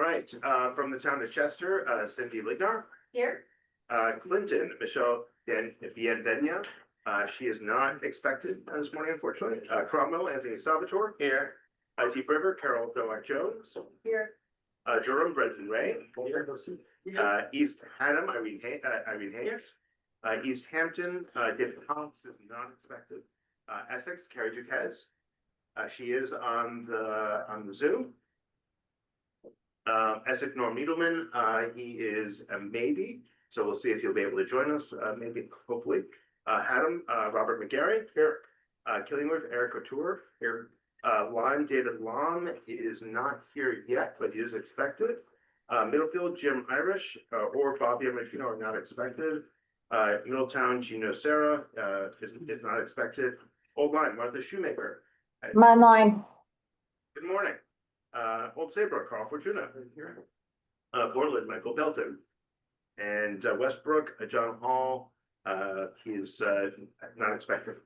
right, from the town of Chester, Cindy Lignar. Here. Clinton, Michelle Bienvenia. She is not expected this morning, unfortunately. Cromwell, Anthony Salvatore. Here. Deep River, Carol Doak Jones. Here. Durham, Brendan Ray. Here. East Haddam, Irene Hayes. East Hampton, David Thomas is not expected. Essex, Carrie Duquesne. She is on the Zoom. Essex Norm Needleman, he is a maybe, so we'll see if he'll be able to join us, maybe, hopefully. Haddam, Robert McGarry, here. Killingworth, Eric Couture, here. Lyme, David Long, he is not here yet, but he is expected. Middlefield, Jim Irish, or Bobby Machino are not expected. Middletown, Gino Sarah, is not expected. Old Lyme, Martha Shoemaker. My line. Good morning. Old Saybrook, Carl Fortuna. Portland, Michael Belton. And Westbrook, John Hall, he is not expected.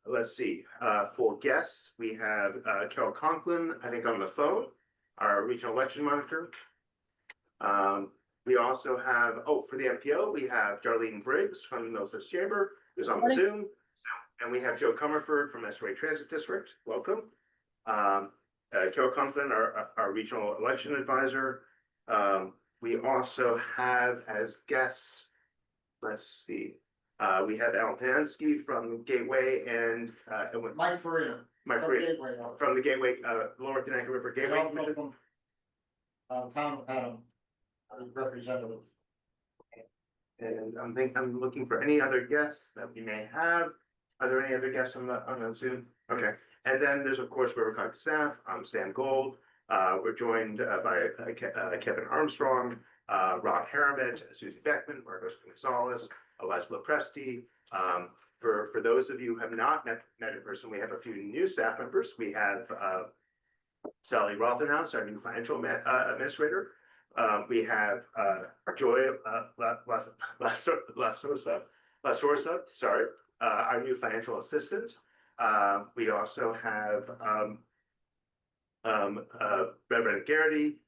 Let's see, for guests, we have Carol Conklin, I think on the phone, our regional election monitor. We also have, for the MPO, we have Darlene Briggs from the Middlesex Chamber, who's on the Zoom. And we have Joe Comerford from Estuary Transit District. Welcome. Carol Conklin, our regional election advisor. We also have as guests, let's see, we have Al Pansky from Gateway and Mike Farina. From the Gateway, Lower Connecticut River Gateway. Town of Haddam, representative. And I'm looking for any other guests that we may have. Are there any other guests on the Zoom? Okay. And then there's, of course, RiverCOG staff. I'm Sam Gold. We're joined by Kevin Armstrong, Rob Harrimet, Susie Beckman, Marcos Gonzalez, Eliza Lopresti. For those of you who have not met in person, we have a few new staff members. We have Sally Rothenhouse, our new financial administrator. We have Joy Lasorsa, sorry. Our new financial assistant. We also have Reverend Garrity.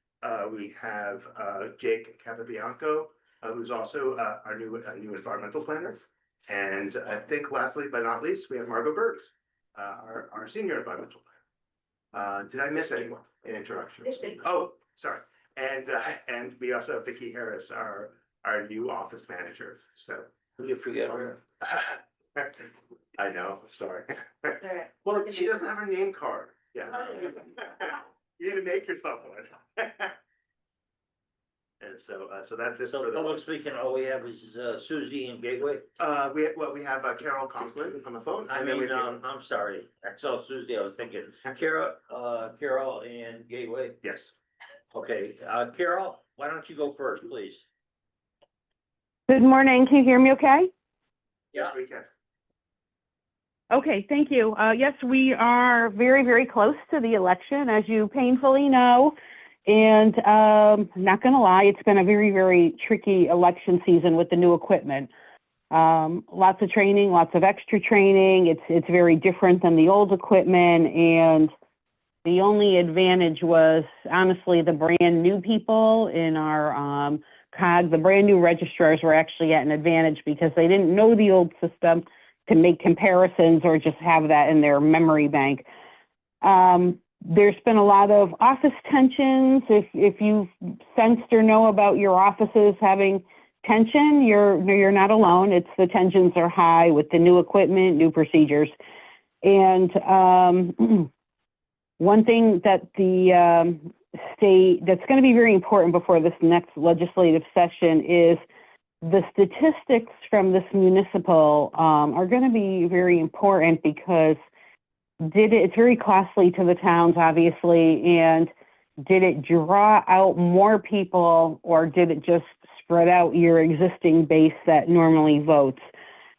We have Jake Capabianco, who's also our new environmental planner. And I think lastly but not least, we have Margot Bergs, our senior environmental planner. Did I miss anyone in introductions? Oh, sorry. And we also have Vicki Harris, our new office manager. So You forget her. I know, sorry. Well, she doesn't have her name card. Yeah. You need to make yourself one. And so that's it. So public speaking, all we have is Susie and Gateway. We have Carol Conklin on the phone. I'm sorry, I saw Susie, I was thinking Carol and Gateway. Yes. Okay, Carol, why don't you go first, please? Good morning. Can you hear me okay? Yes, we can. Okay, thank you. Yes, we are very, very close to the election, as you painfully know. And not going to lie, it's been a very, very tricky election season with the new equipment. Lots of training, lots of extra training. It's very different than the old equipment. And the only advantage was, honestly, the brand new people in our COG, the brand new registrars were actually at an advantage because they didn't know the old system to make comparisons or just have that in their memory bank. There's been a lot of office tensions. If you've sensed or know about your offices having tension, you're not alone. It's the tensions are high with the new equipment, new procedures. And one thing that the state, that's going to be very important before this next legislative session is the statistics from this municipal are going to be very important because it's very costly to the towns, obviously, and did it draw out more people or did it just spread out your existing base that normally votes?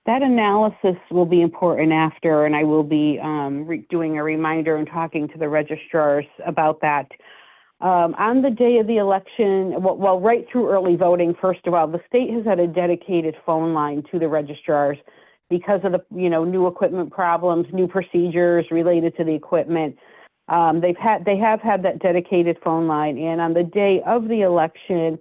That analysis will be important after, and I will be doing a reminder and talking to the registrars about that. On the day of the election, well, right through early voting, first of all, the state has had a dedicated phone line to the registrars because of the, new equipment problems, new procedures related to the equipment. They have had that dedicated phone line, and on the day of the election,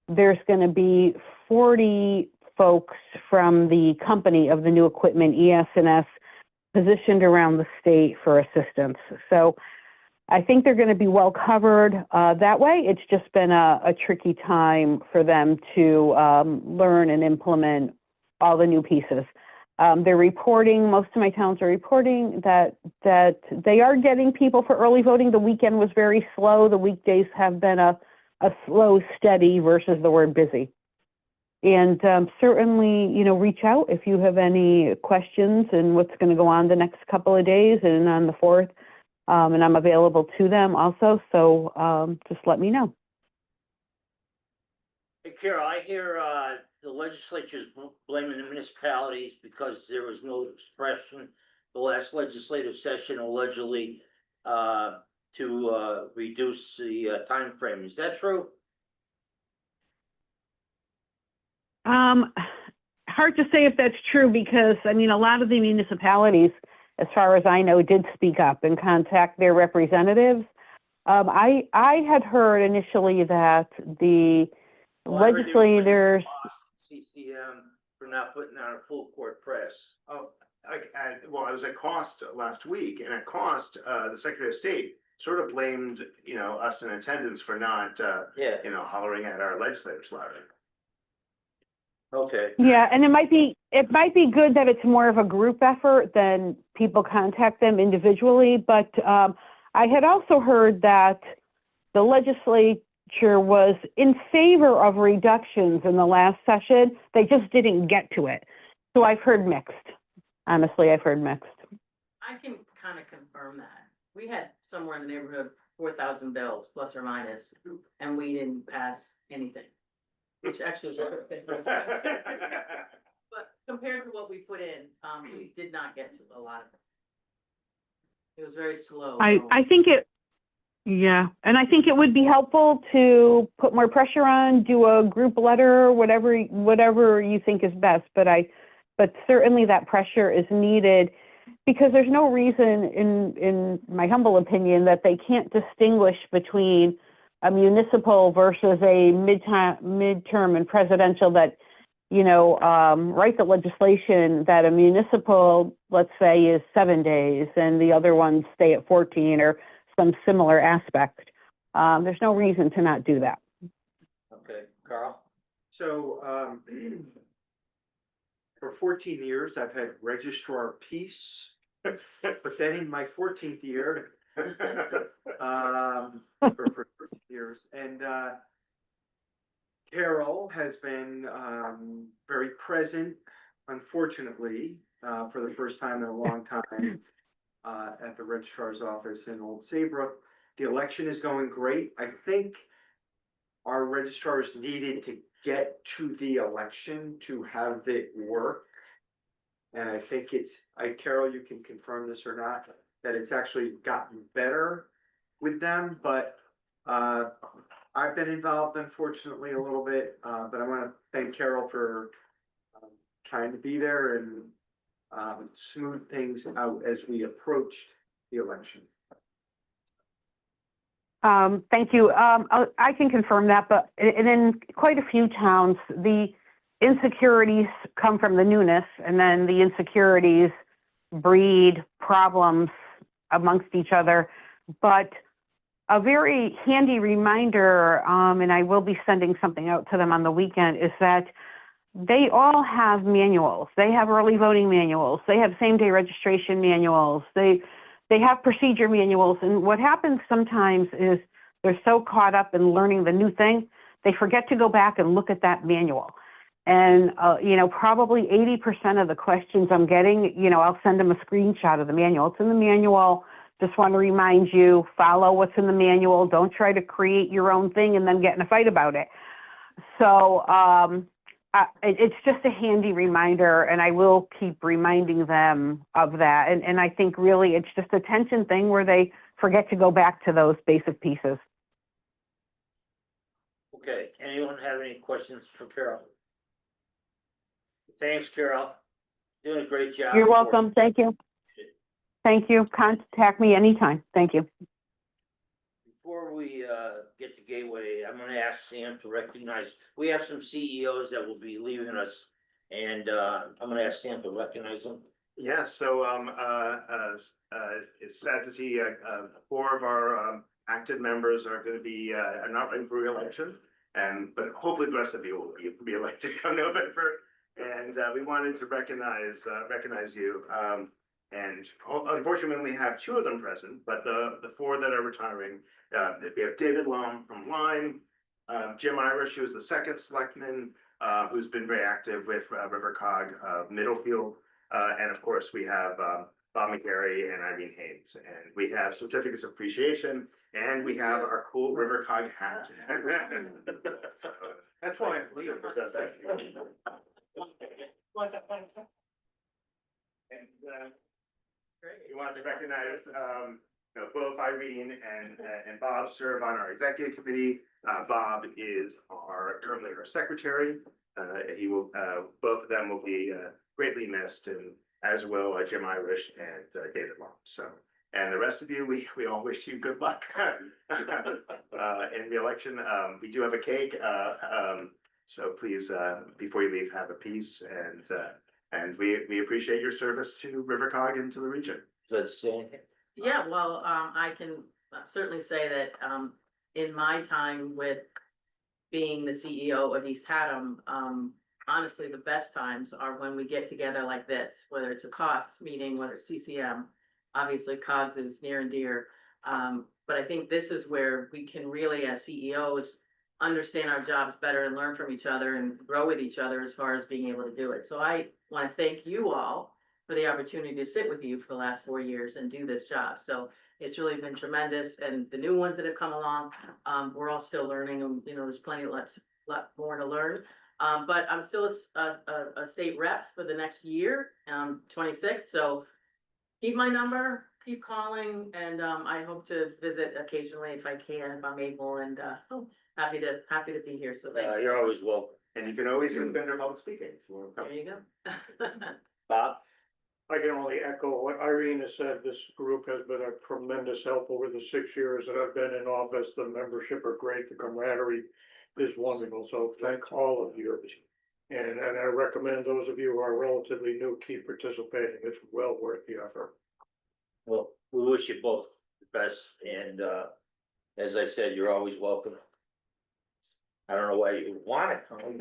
there's going to be 40 folks from the company of the new equipment, ES&S, positioned around the state for assistance. So I think they're going to be well covered that way. It's just been a tricky time for them to learn and implement all the new pieces. They're reporting, most of my towns are reporting that they are getting people for early voting. The weekend was very slow. The weekdays have been a slow, steady versus the word busy. And certainly, you know, reach out if you have any questions and what's going to go on the next couple of days and on the 4th. And I'm available to them also. So just let me know. Hey, Carol, I hear, the legislature's blaming the municipalities because there was no expression the last legislative session allegedly, to reduce the time frame. Is that true? Hard to say if that's true because, I mean, a lot of the municipalities, as far as I know, did speak up and contact their representatives. I had heard initially that the Well, I heard they were legislators. CCM for not putting out a full court press. Oh, well, I was at Cost last week, and at Cost, the Secretary of State sort of blamed, you know, us in attendance for not, Yeah, you know, hollering at our legislators louder. okay. Yeah, and it might be good that it's more of a group effort than people contact them individually. But I had also heard that the legislature was in favor of reductions in the last session. They just didn't get to it. So I've heard mixed. Honestly, I've heard mixed. I can kind of confirm that. We had somewhere in the neighborhood of 4,000 bills, plus or minus, and we didn't pass anything. Which actually was a good thing. But compared to what we put in, we did not get to a lot of it. It was very slow. I think it, yeah, and I think it would be helpful to put more pressure on, do a group letter, whatever you think is best. But certainly that pressure is needed because there's no reason, in my humble opinion, that they can't distinguish between a municipal versus a midterm and presidential, that, you know, write the legislation that a municipal, let's say, is 7 days and the other ones stay at 14 or some similar aspect. There's no reason to not do that. Okay, Carl? So, for 14 years, I've had registrar peace, but then in my 14th year, for 13 years, and Carol has been very present, unfortunately, for the first time in a long time, at the registrar's office in Old Saybrook. The election is going great. I think our registrars needed to get to the election to have it work. And I think Carol, you can confirm this or not, that it's actually gotten better with them, but I've been involved, unfortunately, a little bit, but I want to thank Carol for trying to be there and smooth things out as we approached the election. Thank you. I can confirm that, but in quite a few towns, the insecurities come from the newness, and then the insecurities breed problems amongst each other. But a very handy reminder, and I will be sending something out to them on the weekend, is that they all have manuals. They have early voting manuals. They have same-day registration manuals. They have procedure manuals. And what happens sometimes is they're so caught up in learning the new thing, they forget to go back and look at that manual. And, you know, probably 80% of the questions I'm getting, you know, I'll send them a screenshot of the manual. It's in the manual. Just want to remind you, follow what's in the manual. Don't try to create your own thing and then get in a fight about it. So it's just a handy reminder, and I will keep reminding them of that. And I think really it's just a tension thing where they forget to go back to those basic pieces. Okay, anyone have any questions for Carol? Thanks, Carol. Doing a great job. You're welcome. Thank you. Thank you. Contact me anytime. Thank you. we, get to Gateway, I'm gonna ask Sam to recognize, we have some CEOs that will be leaving us. And, I'm gonna ask Sam to recognize them. Yeah, so, it's sad to see, four of our, active members are gonna be, are not running for reelection. But hopefully the rest of you will be elected come November. And, we wanted to recognize you. And unfortunately, we have two of them present, but the four that are retiring, we have David Long from Lyme, Jim Irish, who's the second selectman, who's been very active with RiverCOG Middlefield. And of course, we have Bob McGarry and Irene Haynes. And we have certificates of appreciation, and we have our cool RiverCOG hat. So, That's why I'm leaving. present that. And, we want to recognize, both Irene and Bob serve on our executive committee. Bob is currently our secretary. He will, both of them will be greatly missed, and as will Jim Irish and David Long. So, and the rest of you, we all wish you good luck in the election. We do have a cake, so please, before you leave, have a piece, and we appreciate your service to RiverCOG and to the region. Does that say anything? Yeah, well, I can certainly say that, in my time with being the CEO of East Haddam, honestly, the best times are when we get together like this, whether it's a cost meeting, whether it's CCM. Obviously, COGS is near and dear. But I think this is where we can really, as CEOs, understand our jobs better and learn from each other and grow with each other as far as being able to do it. So I want to thank you all for the opportunity to sit with you for the last 4 years and do this job. So it's really been tremendous. And the new ones that have come along, we're all still learning, and there's plenty lot more to learn. But I'm still a state rep for the next year, 26. So keep my number, keep calling, and I hope to visit occasionally if I can, if I'm able, and happy to be here. So thank you. You're always welcome. And you can always do vendor public speaking if you want to come. There you go. Bob? I can only echo what Irene has said. This group has been a tremendous help over the 6 years that I've been in office. The membership are great. The camaraderie is wonderful. So thank all of you. And I recommend those of you who are relatively new, keep participating. It's well worth the effort. Well, we wish you both the best, and as I said, you're always welcome. I don't know why you wanna come.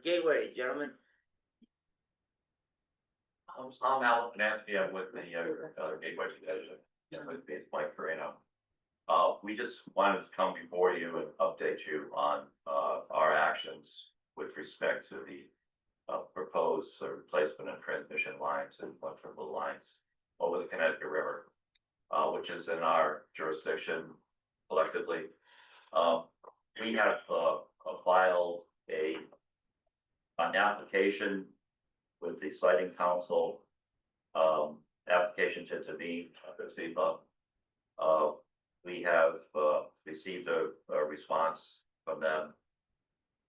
Gateway, gentlemen. I'm Al Finansky, I'm with the Gateway Division, it's Mike Farino. We just wanted to come before you and update you on our actions with respect to the proposed replacement of transmission lines and electrical lines over the Connecticut River, which is in our jurisdiction collectively. We have filed an application with the siting council, application to intervene, we have received a response from them.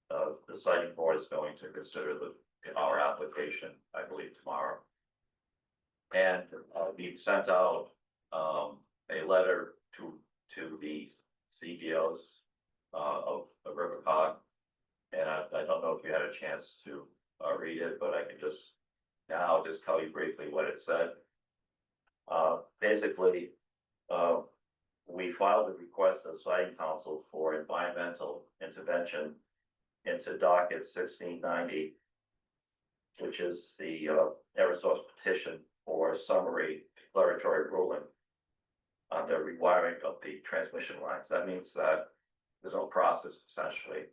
The siting board is going to consider our application, I believe, tomorrow. And we've sent out a letter to the CEOs of RiverCOG. And I don't know if you had a chance to read it, but I can now just tell you briefly what it said. Basically, we filed a request to the siting council for environmental intervention into docket 1690, which is the Eversource petition for summary declaratory ruling on the rewiring of the transmission lines. That means that there's no process, essentially.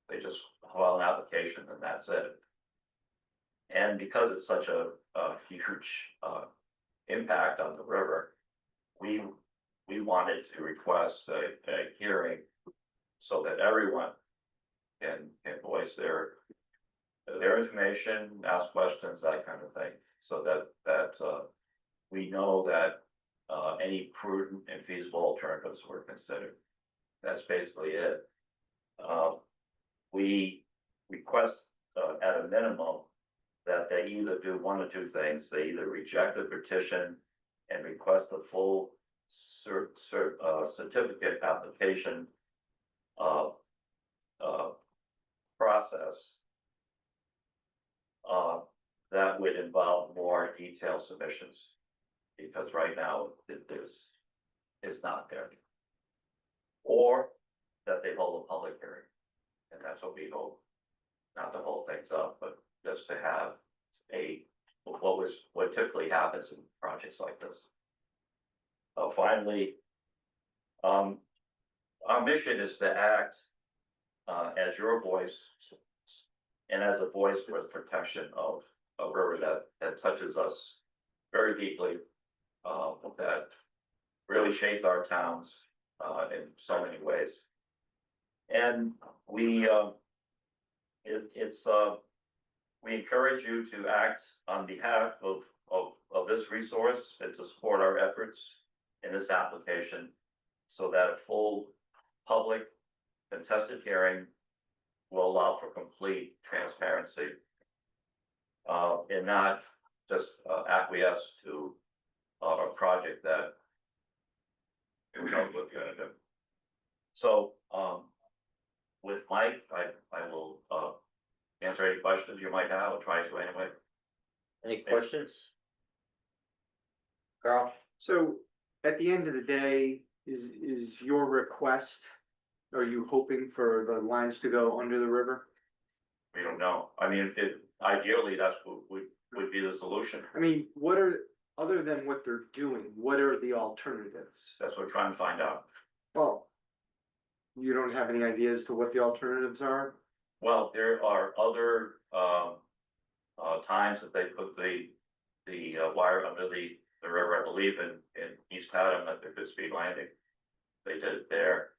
They just file an application and that's it. And because it's such a huge impact on the river, we wanted to request a hearing so that everyone can voice their information, ask questions, that kind of thing, so that we know that any prudent and feasible alternatives were considered. That's basically it. We request at a minimum that they either do one of two things. They either reject the petition and request the full certificate application uh, uh, process that would involve more detailed submissions, because right now it's not there. Or that they hold a public hearing, and that's what we hope, not to hold things up, but just to have what typically happens in projects like this. Finally, our mission is to act as your voice and as a voice for the protection of a river that touches us very deeply, that really shapes our towns in so many ways. And we encourage you to act on behalf of this resource and to support our efforts in this application, so that a full public contested hearing will allow for complete transparency, and not just acquiesce to a project that we know what we're gonna do. So, with Mike, I will answer any questions you might have, or try to anyway. Any questions? Carl? So at the end of the day, is your request, are you hoping for the lines to go under the river? We don't know. I mean, ideally, that's what would be the solution. I mean, other than what they're doing, what are the alternatives? That's what we're trying to find out. Well, you don't have any ideas to what the alternatives are? Well, there are other times that they put the wire under the river, I believe in East Haddam at the Good Speed Landing. They did it there.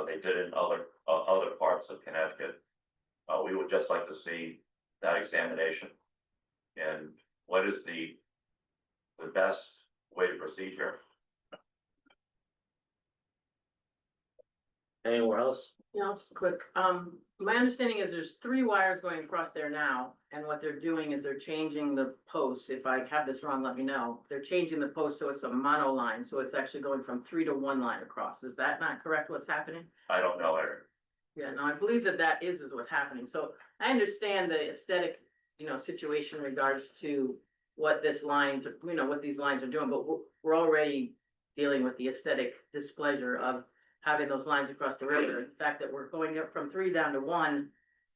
They did it in other parts of Connecticut. We would just like to see that examination. And what is the best way to proceed here? Anyone else? Yeah, just quick, my understanding is there's 3 wires going across there now, and what they're doing is they're changing the posts. If I have this wrong, let me know. They're changing the post so it's a mono line, so it's actually going from 3 to 1 line across. Is that not correct, what's happening? I don't know, Eric. Yeah, no, I believe that is what's happening. So I understand the aesthetic, situation in regards to what these lines are doing, but we're already dealing with the aesthetic displeasure of having those lines across the river. The fact that we're going up from 3 down to 1,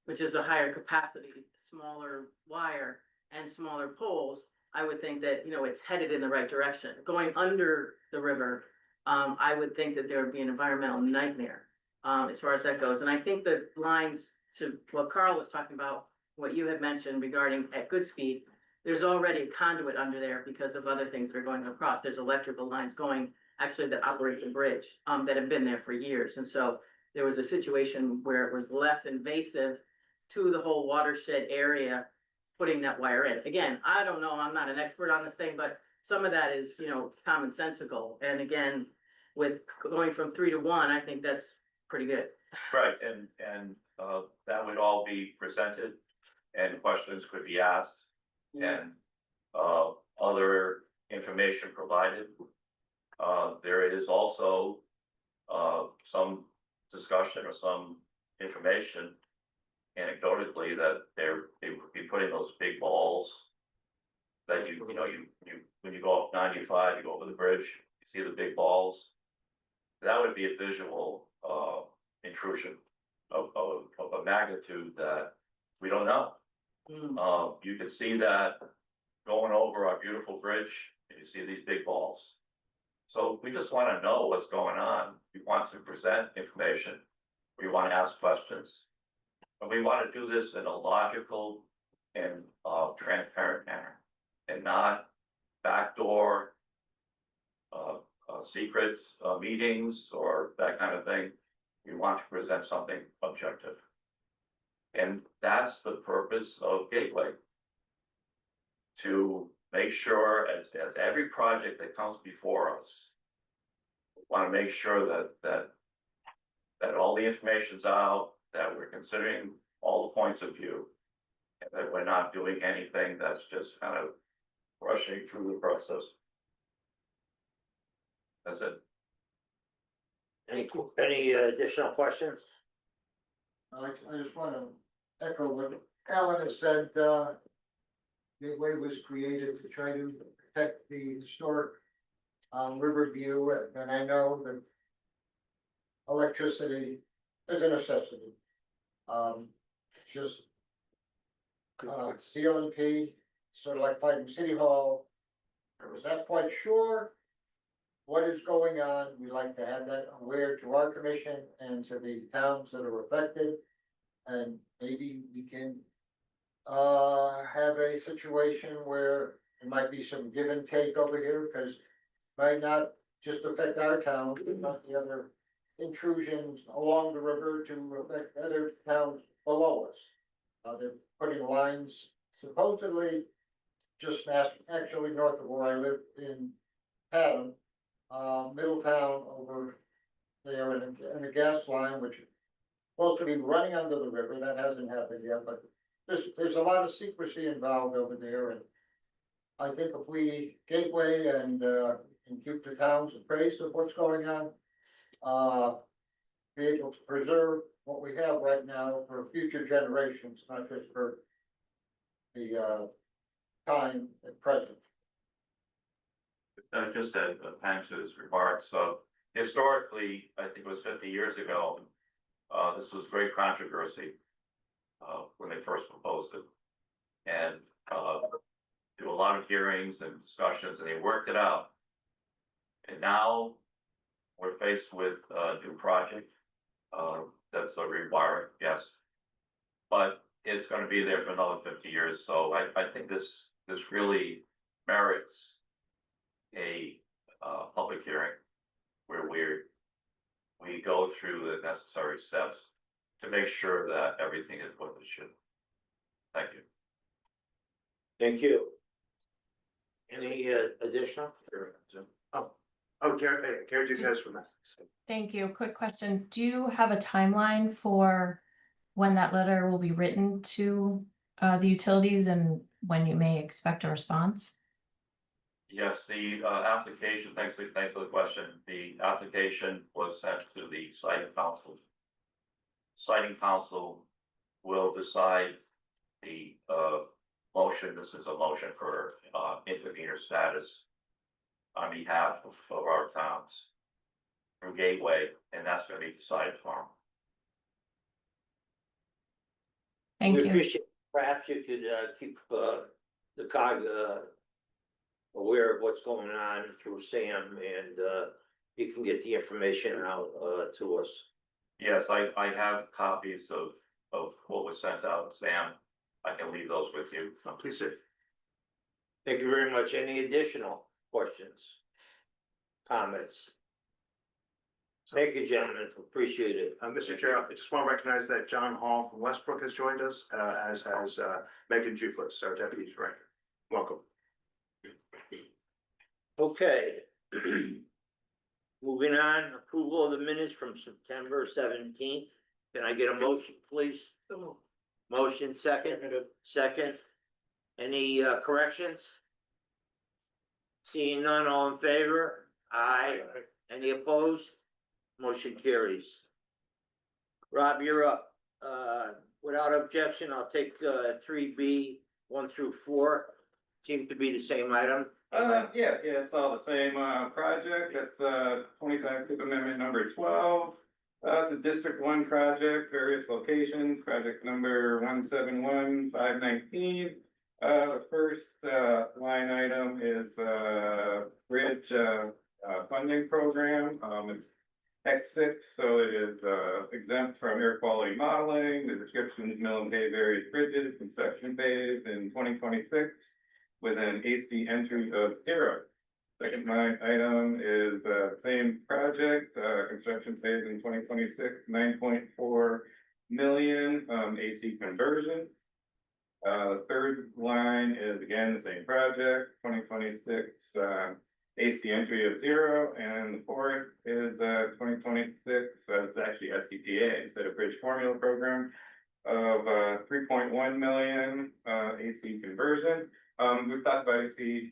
which is a higher capacity, smaller wire and smaller poles, I would think that, it's headed in the right direction. Going under the river, I would think that there would be an environmental nightmare, as far as that goes. And I think the lines, to what Carl was talking about, what you had mentioned regarding at Good Speed, there's already a conduit under there because of other things that are going across. There's electrical lines going actually that operate the bridge, that have been there for years. And so there was a situation where it was less invasive to the whole watershed area, putting that wire in. Again, I don't know, I'm not an expert on this thing, but some of that is, commonsensical. And again, with going from 3 to 1, I think that's pretty good. Right, and that would all be presented, and questions could be asked, and other information provided. There is also some discussion or some information anecdotally that they would be putting those big balls that you when you go up 95, you go over the bridge, you see the big balls. That would be a visual intrusion of a magnitude that we don't know. You can see that going over our beautiful bridge, and you see these big balls. So we just want to know what's going on. We want to present information. We want to ask questions. And we want to do this in a logical and transparent manner, and not backdoor secret meetings or that kind of thing. We want to present something objective. And that's the purpose of Gateway. To make sure, as every project that comes before us, we want to make sure that all the information's out, that we're considering all the points of view, and that we're not doing anything that's just kind of rushing through the process. That's it. Any additional questions? I just wanna echo what Alan has said, Gateway was created to try to protect the historic, Riverview, and I know that electricity is a necessity. Just, CLNP, sort of like fighting City Hall. I was not quite sure what is going on. We like to have that aware to our commission and to the towns that are affected. And maybe we can have a situation where there might be some give and take over here, because it might not just affect our town, but the other intrusions along the river to affect other towns below us. They're putting lines supposedly just actually north of where I live in Haddam, Middletown over there, and a gas line which is supposed to be running under the river. That hasn't happened yet, but there's a lot of secrecy involved over there, and I think if we gateway and keep the towns appraised of what's going on, be able to preserve what we have right now for future generations, not just for the time at present. Just to add to his remarks, so historically, I think it was 50 years ago, this was great controversy. When they first proposed it. And, do a lot of hearings and discussions, and they worked it out. And now, we're faced with a new project, that's a rewiring, yes. But it's gonna be there for another 50 years, so I think this really merits a, public hearing where we go through the necessary steps to make sure that everything is what it should. Thank you. Thank you. Any additional? Gary Duquesne from that. Thank you. Quick question. Do you have a timeline for when that letter will be written to the utilities and when you may expect a response? Yes, the application, thanks for the question. The application was sent to the siting council. Siting council will decide the motion. This is a motion for intervenor status on behalf of our towns through Gateway, and that's going to be decided tomorrow. Thank We you. appreciate, perhaps you could keep the COG aware of what's going on through Sam, and you can get the information out to us. Yes, I have copies of what was sent out, Sam. I can leave those with you. Please do. Thank you very much. Any additional questions? Comments? Thank you, gentlemen. Appreciate it. Mr. Chair, I just want to recognize that John Hall from Westbrook has joined us, as has Megan Juflis, our deputy director. Welcome. Okay. Moving on, approval of the minutes from September 17th. Can I get a motion, please? Motion second. Second. Any corrections? Seeing none, all in favor? Aye. Any opposed? Motion carries. Rob, you're up. Without objection, I'll take 3B 1 through 4. Seem to be the same item. Yeah, it's all the same, project. It's, 25 Tip Amendment number 12. It's a District 1 project, various locations, project number 171519. The first, line item is, bridge, funding program. It's X6, so it is, exempt from air quality modeling. The description is mill and pave various bridges, construction phase in 2026. With an AC entry of 0. Second line item is same project, construction phase in 2026, 9.4 million, AC conversion. The third line is again the same project, 2026, AC entry of 0, and the fourth is 2026, it's actually SCPA instead of bridge formula program of 3.1 million AC conversion. We've talked about AC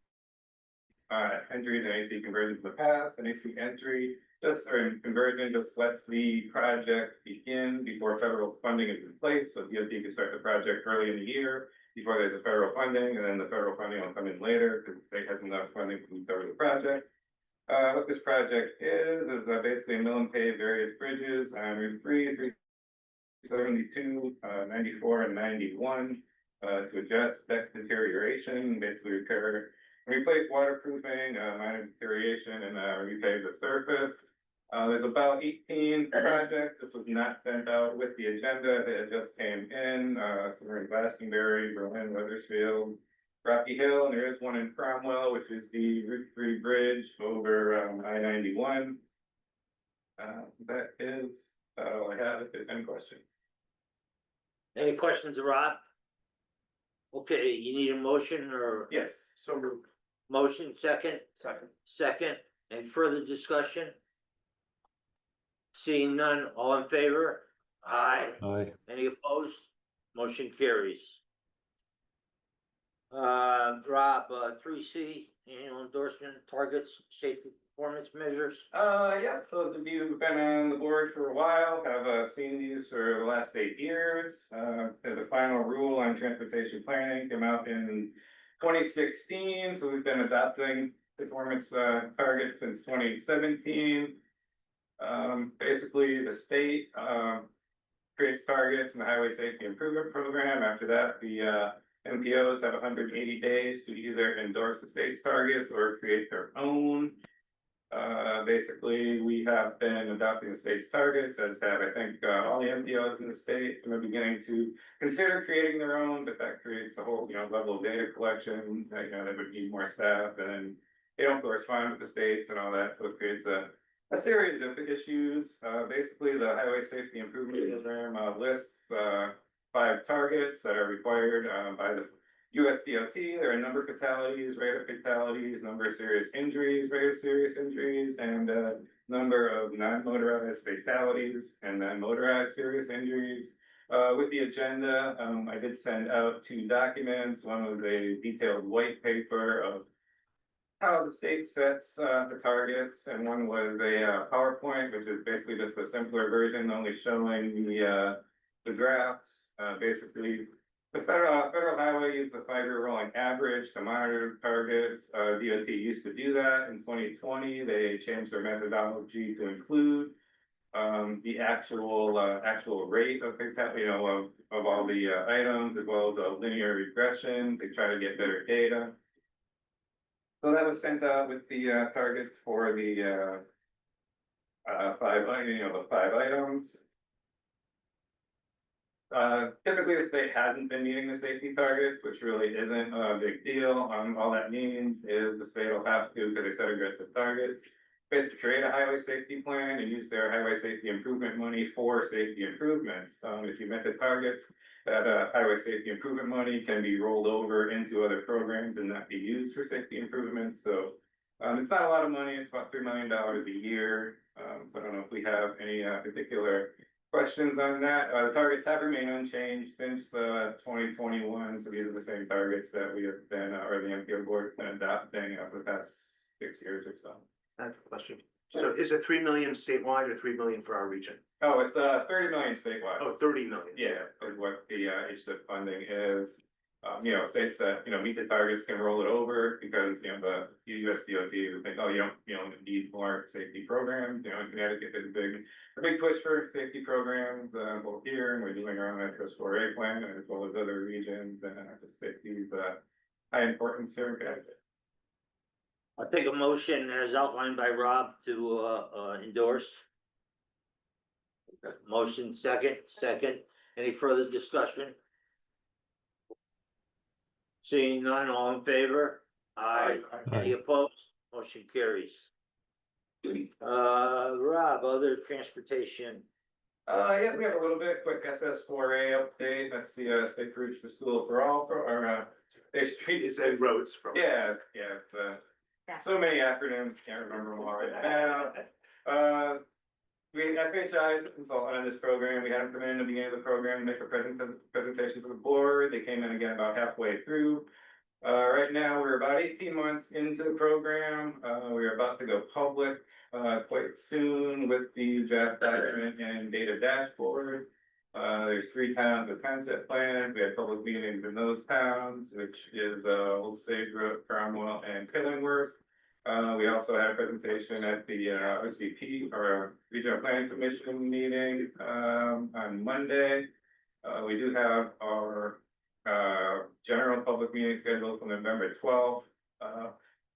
entries and AC conversions in the past, an AC entry or conversion just lets the project begin before federal funding is in place, so DOT can start the project early in the year before there's a federal funding, and then the federal funding will come in later, because the state has enough funding to cover the project. What this project is basically mill and pave various bridges on Route 3, 372, 94, and 91, to address deck deterioration, basically repair, replace waterproofing, minor deterioration, and repave the surface. There's about 18 projects. This was not sent out with the agenda. It just came in. Some are in Glastonbury, Berlin, Weathersfield, Rocky Hill, and there is one in Cromwell, which is the Route 3 bridge over I-91. That is all I have. If there's any questions. Any questions, Rob? Okay, you need a motion or Yes. So moved. motion, second? Second. Second, any further discussion? Seeing none, all in favor? Aye. Aye. Any opposed? Motion carries. Rob, 3C, annual endorsement targets, safety performance measures. Yeah, those of you who've been on the board for a while have seen these for the last 8 years. There's a final rule on transportation planning came out in 2016, so we've been adopting performance targets since 2017. Basically, the state creates targets in the Highway Safety Improvement Program. After that, the MPOs have 180 days to either endorse the state's targets or create their own. Basically, we have been adopting the state's targets, as have I think all the MPOs in the state. Some are beginning to consider creating their own, but that creates a whole level of data collection. That would need more staff, and then they don't correspond with the states and all that, so it creates a series of issues. Basically, the Highway Safety Improvement Program lists 5 targets that are required by the US DOT. There are a number of fatalities, rate of fatalities, number of serious injuries, rate of serious injuries, and number of non-motorized fatalities and then motorized serious injuries. With the agenda, I did send out 2 documents. One was a detailed white paper of how the state sets the targets, and one was a PowerPoint, which is basically just a simpler version, only showing the graphs. Basically, the federal highway used the 5-year rolling average to monitor targets. DOT used to do that in 2020. They changed their methodology to include the actual rate of of all the items, as well as a linear regression to try to get better data. So that was sent out with the targets for the 5 items. Typically, the state hasn't been meeting the safety targets, which really isn't a big deal. All that means is the state will have to, because they set aggressive targets, basically create a highway safety plan and use their highway safety improvement money for safety improvements. If you met the targets, that highway safety improvement money can be rolled over into other programs and not be used for safety improvements. So it's not a lot of money. It's about $3 million a year. So I don't know if we have any particular questions on that. The targets have remained unchanged since 2021. So these are the same targets that we have been, or the MPO board has been adopting for the past 6 years or so. I have a question. So is it 3 million statewide or 3 million for our region? Oh, it's 30 million statewide. Oh, 30 million. Yeah, is what the HSIP funding is. States that, meet the targets can roll it over because, the US DOT would think, oh, you don't need more safety programs. In Connecticut, there's a big push for safety programs, both here, and we're doing our own Metro 4A plan, as well as other regions, and safety is high importance here in Connecticut. I'll take a motion as outlined by Rob to endorse. Motion second. Any further discussion? Seeing none, all in favor? Aye. Any opposed? Motion carries. Rob, other transportation. Yeah, we have a little bit quick SS4A update. That's the State Routes to School for All, or State Streets. It's a roads from. Yeah, so many acronyms, can't remember them all right now. We, FHI is a consultant on this program. We had them come in at the beginning of the program, make a presentation to the board. They came in again about halfway through. Right now, we're about 18 months into the program. We're about to go public, quite soon with the draft document and data dashboard. There's 3 towns with concept plans. We had public meetings in those towns, which is, Old Sagebrook, Cromwell, and Killingworth. We also had a presentation at the, OCP, or Regional Planning Commission meeting, on Monday. We do have our general public meeting scheduled for November 12th.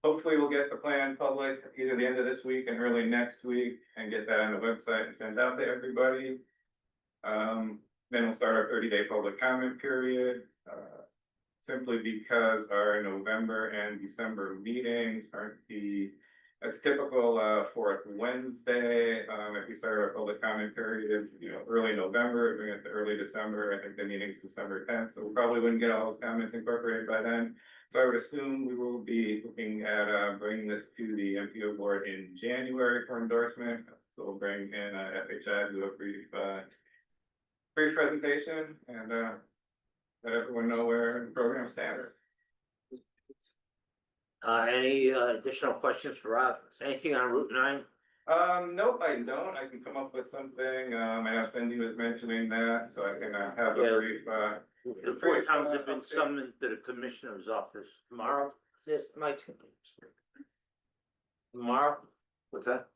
Hopefully we'll get the plan public either the end of this week and early next week and get that on the website and send out to everybody. Then we'll start our 30-day public comment period. Simply because our November and December meetings aren't that's typical, fourth Wednesday. If we start our public comment period, early November, bring it to early December, I think the meeting's December 10th, so we probably wouldn't get all those comments incorporated by then. So I would assume we will be looking at, bringing this to the MPO board in January for endorsement. So we'll bring in, FHI, do a brief presentation and, let everyone know where the program stands. Any additional questions for Rob? Anything on Route 9? Nope, I don't. I can come up with something. I know Cindy was mentioning that, so I can have a Yeah. brief, The 4 towns have been summoned to the commissioner's office tomorrow. Yes, Mike. Tomorrow, What's that?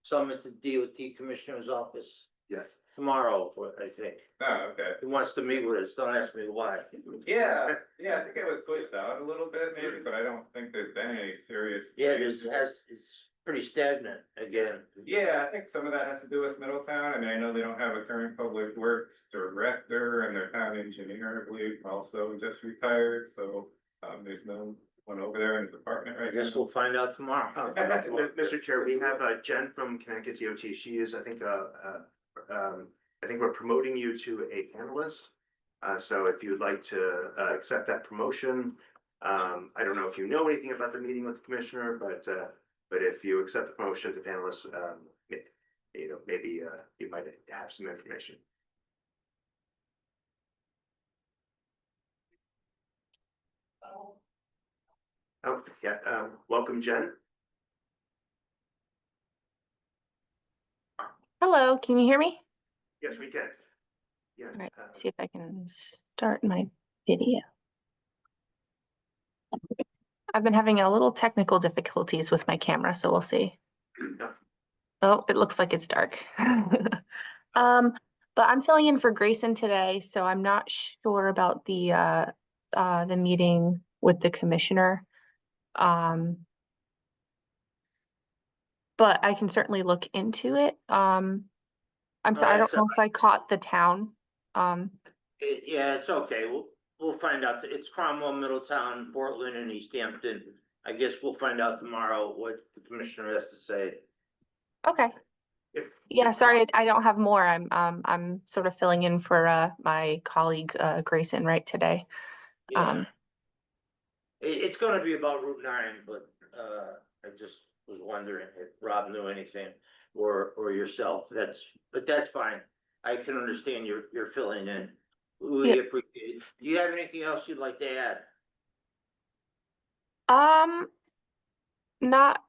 summoned to DOT commissioner's office Yes. tomorrow, I think. oh, okay. He wants to meet with us. Don't ask me why. Yeah, I think it was pushed out a little bit maybe, but I don't think there's been any serious. Yeah, changes. it's pretty stagnant again. Yeah, I think some of that has to do with Middletown. I mean, I know they don't have a current public works director and their town engineer, I believe, also just retired, so, there's no one over there in the department I right now. guess we'll find out tomorrow. Mr. Chair, we have Jen from Connecticut DOT. She is, I think, I think we're promoting you to a panelist. So if you would like to accept that promotion, I don't know if you know anything about the meeting with the commissioner, but if you accept the promotion to panelist, maybe you might have some information. Oh, yeah, welcome, Jen. Hello, can you hear me? Yes, we can. Yeah. All right, see if I can start my video. I've been having a little technical difficulties with my camera, so we'll see. Yeah. Oh, it looks like it's dark. But I'm filling in for Grayson today, so I'm not sure about the meeting with the commissioner. But I can certainly look into it. I'm sorry, I don't know if I caught the town. Yeah, it's okay. We'll find out. It's Cromwell, Middletown, Portland, and East Hampton. I guess we'll find out tomorrow what the commissioner has to say. Okay. Yeah, sorry, I don't have more. I'm sort of filling in for my colleague Grayson right today. Yeah. It's gonna be about Route 9, but I just was wondering if Rob knew anything or yourself. But that's fine. I can understand you're filling in. We appreciate it. Do you have anything else you'd like to add? Not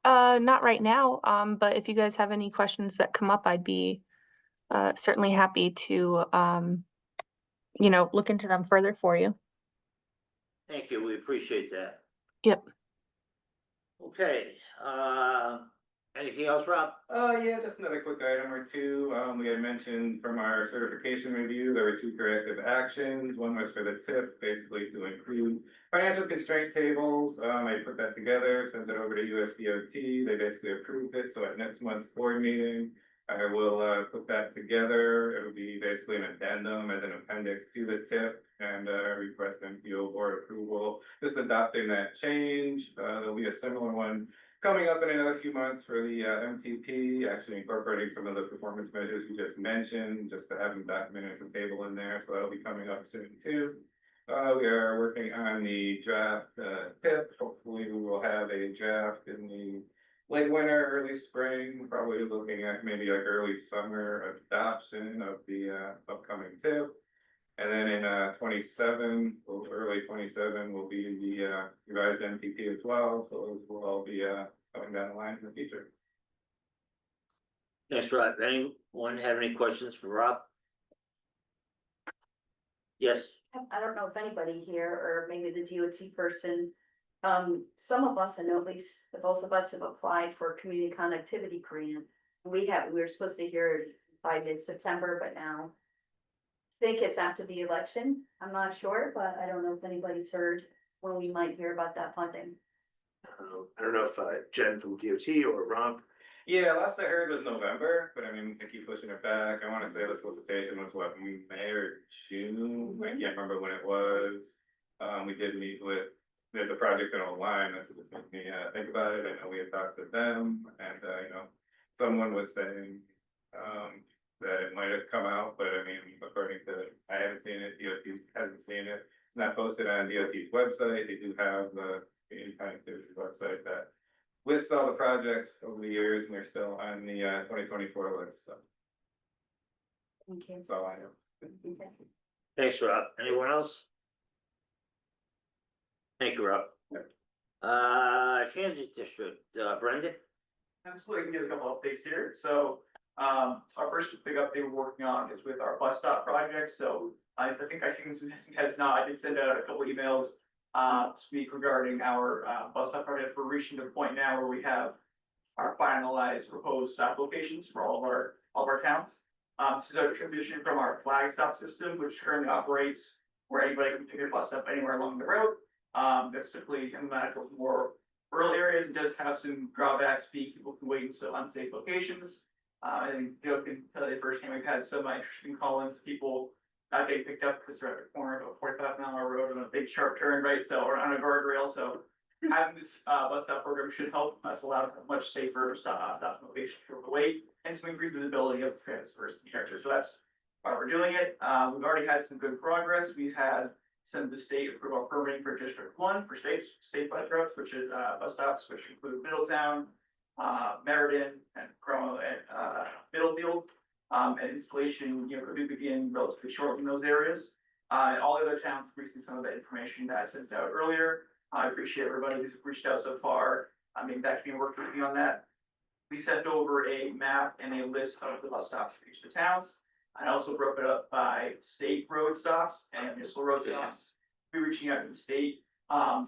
right now. But if you guys have any questions that come up, I'd be certainly happy to look into them further for you. Thank you. We appreciate that. Yep. Okay, anything else, Rob? Yeah, just another quick item or two. We had mentioned from our certification review, there were 2 corrective actions. One was for the tip, basically to include financial constraint tables. I put that together, sent it over to USDOT. They basically approved it. So at next month's board meeting, I will put that together. It will be basically an addendum as an appendix to the tip and request MPO board approval. Just adopting that change. There'll be a similar one coming up in another few months for the MTP, actually incorporating some of the performance measures you just mentioned, just to have them documented as a table in there. So that'll be coming up soon too. We are working on the draft tip. Hopefully we will have a draft in the late winter, early spring, probably looking at maybe like early summer adoption of the upcoming tip. And then in 27, early 27 will be the revised MPP as well, so those will all be coming down the line in the future. Thanks, Rob. Anyone have any questions for Rob? Yes, I don't know if anybody here, or maybe the DOT person, some of us, I know at least the both of us have applied for a community connectivity grant. We were supposed to hear it by mid-September, but now I think it's after the election. I'm not sure, but I don't know if anybody's heard when we might hear about that funding. I don't know if Jen from DOT or Rob. Yeah, last I heard was November, but I mean, I keep pushing it back. I wanna say the solicitation was what, May or June? I can't remember when it was. We did meet with, there's a project in online, that's what just made me think about it. I know we had talked to them and, you know, someone was saying, that it might have come out, but I mean, according to, I haven't seen it, DOT hasn't seen it. It's not posted on DOT's website. They do have the connectivity website that lists all the projects over the years, and they're still on the 2024 list, so Thank you. that's all I know. Okay. thanks, Rob. Anyone else? Thank you, Rob. Transit District, Brendan? Absolutely, I can give a couple updates here. So, our first big update we're working on is with our bus stop project. So I think I seen some heads now. I did send out a couple emails speak regarding our bus stop project. We're reaching the point now where we have our finalized proposed stop locations for all of our towns. This is a transition from our flag stop system, which currently operates where anybody can pick a bus up anywhere along the road. That's typically emblematic of more rural areas. It does have some drawbacks. People can wait in some unsafe locations. I think Joe can tell you firsthand, we've had some interesting call-ins, people not getting picked up because they're at the corner of a 45-mile road on a big sharp turn, right? So, or on a guardrail. So having this bus stop program should help us allow a much safer stop location for the wait and some increased visibility of transfers in the area. So that's why we're doing it. We've already had some good progress. We've had some of the state approve our permitting for District 1 for state bus routes, which is bus stops, which include Middletown, Meriden, and Cromo, and Middlefield. And installation, could begin relatively shortly in those areas. And all the other towns recently some of the information that I sent out earlier. I appreciate everybody who's reached out so far. I mean, that can be working with me on that. We sent over a map and a list of the bus stops for each of the towns. I also broke it up by state road stops and municipal road stops. We're reaching out to the state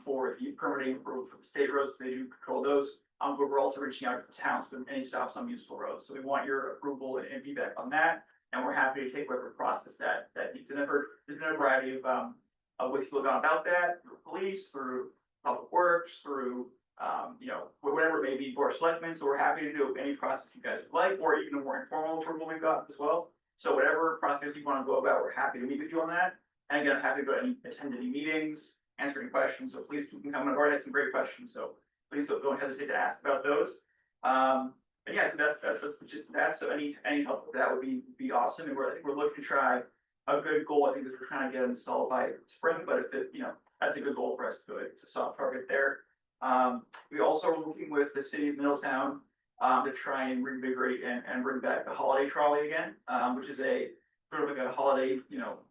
for the permitting approval for the state roads, so they do control those. But we're also reaching out to towns for any stops on municipal roads. So we want your approval and feedback on that. And we're happy to take whatever process that needs. And there's been a variety of ways people have gone about that, through police, through public works, through whatever it may be, board of selectmen. So we're happy to do any process you guys would like, or even a more informal approval we've got as well. So whatever process you want to go about, we're happy to meet with you on that. And again, I'm happy to go to attend any meetings, answer any questions. So please keep them coming. I've already had some great questions. So please don't hesitate to ask about those. And yeah, so that's just that. So any help with that would be awesome. And I think we're looking to try a good goal. I think is we're trying to get it installed by spring, but if it, that's a good goal for us to do it. It's a soft target there. We also are working with the city of Middletown to try and reinvigorate and bring back the holiday trolley again, which is a sort of like a holiday,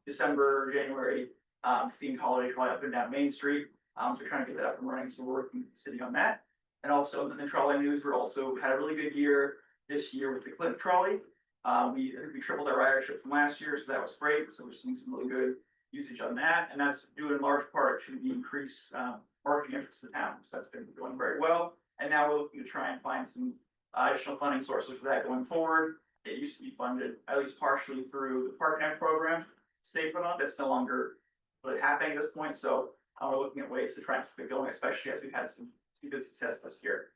December, January themed holiday trolley up and down Main Street. So we're trying to get that up and running. So we're working with the city on that. And also in the trolley news, we're also had a really good year this year with the Clint trolley. I think we tripled our ridership from last year, so that was great. So we're seeing some really good usage on that, and that's due in large part to the increased marketing efforts of the town. So that's been going very well. And now we're looking to try and find some additional funding sources for that going forward. It used to be funded at least partially through the Park Net program, state put on. That's no longer really happening at this point. So we're looking at ways to try and keep it going, especially as we've had some good success this year.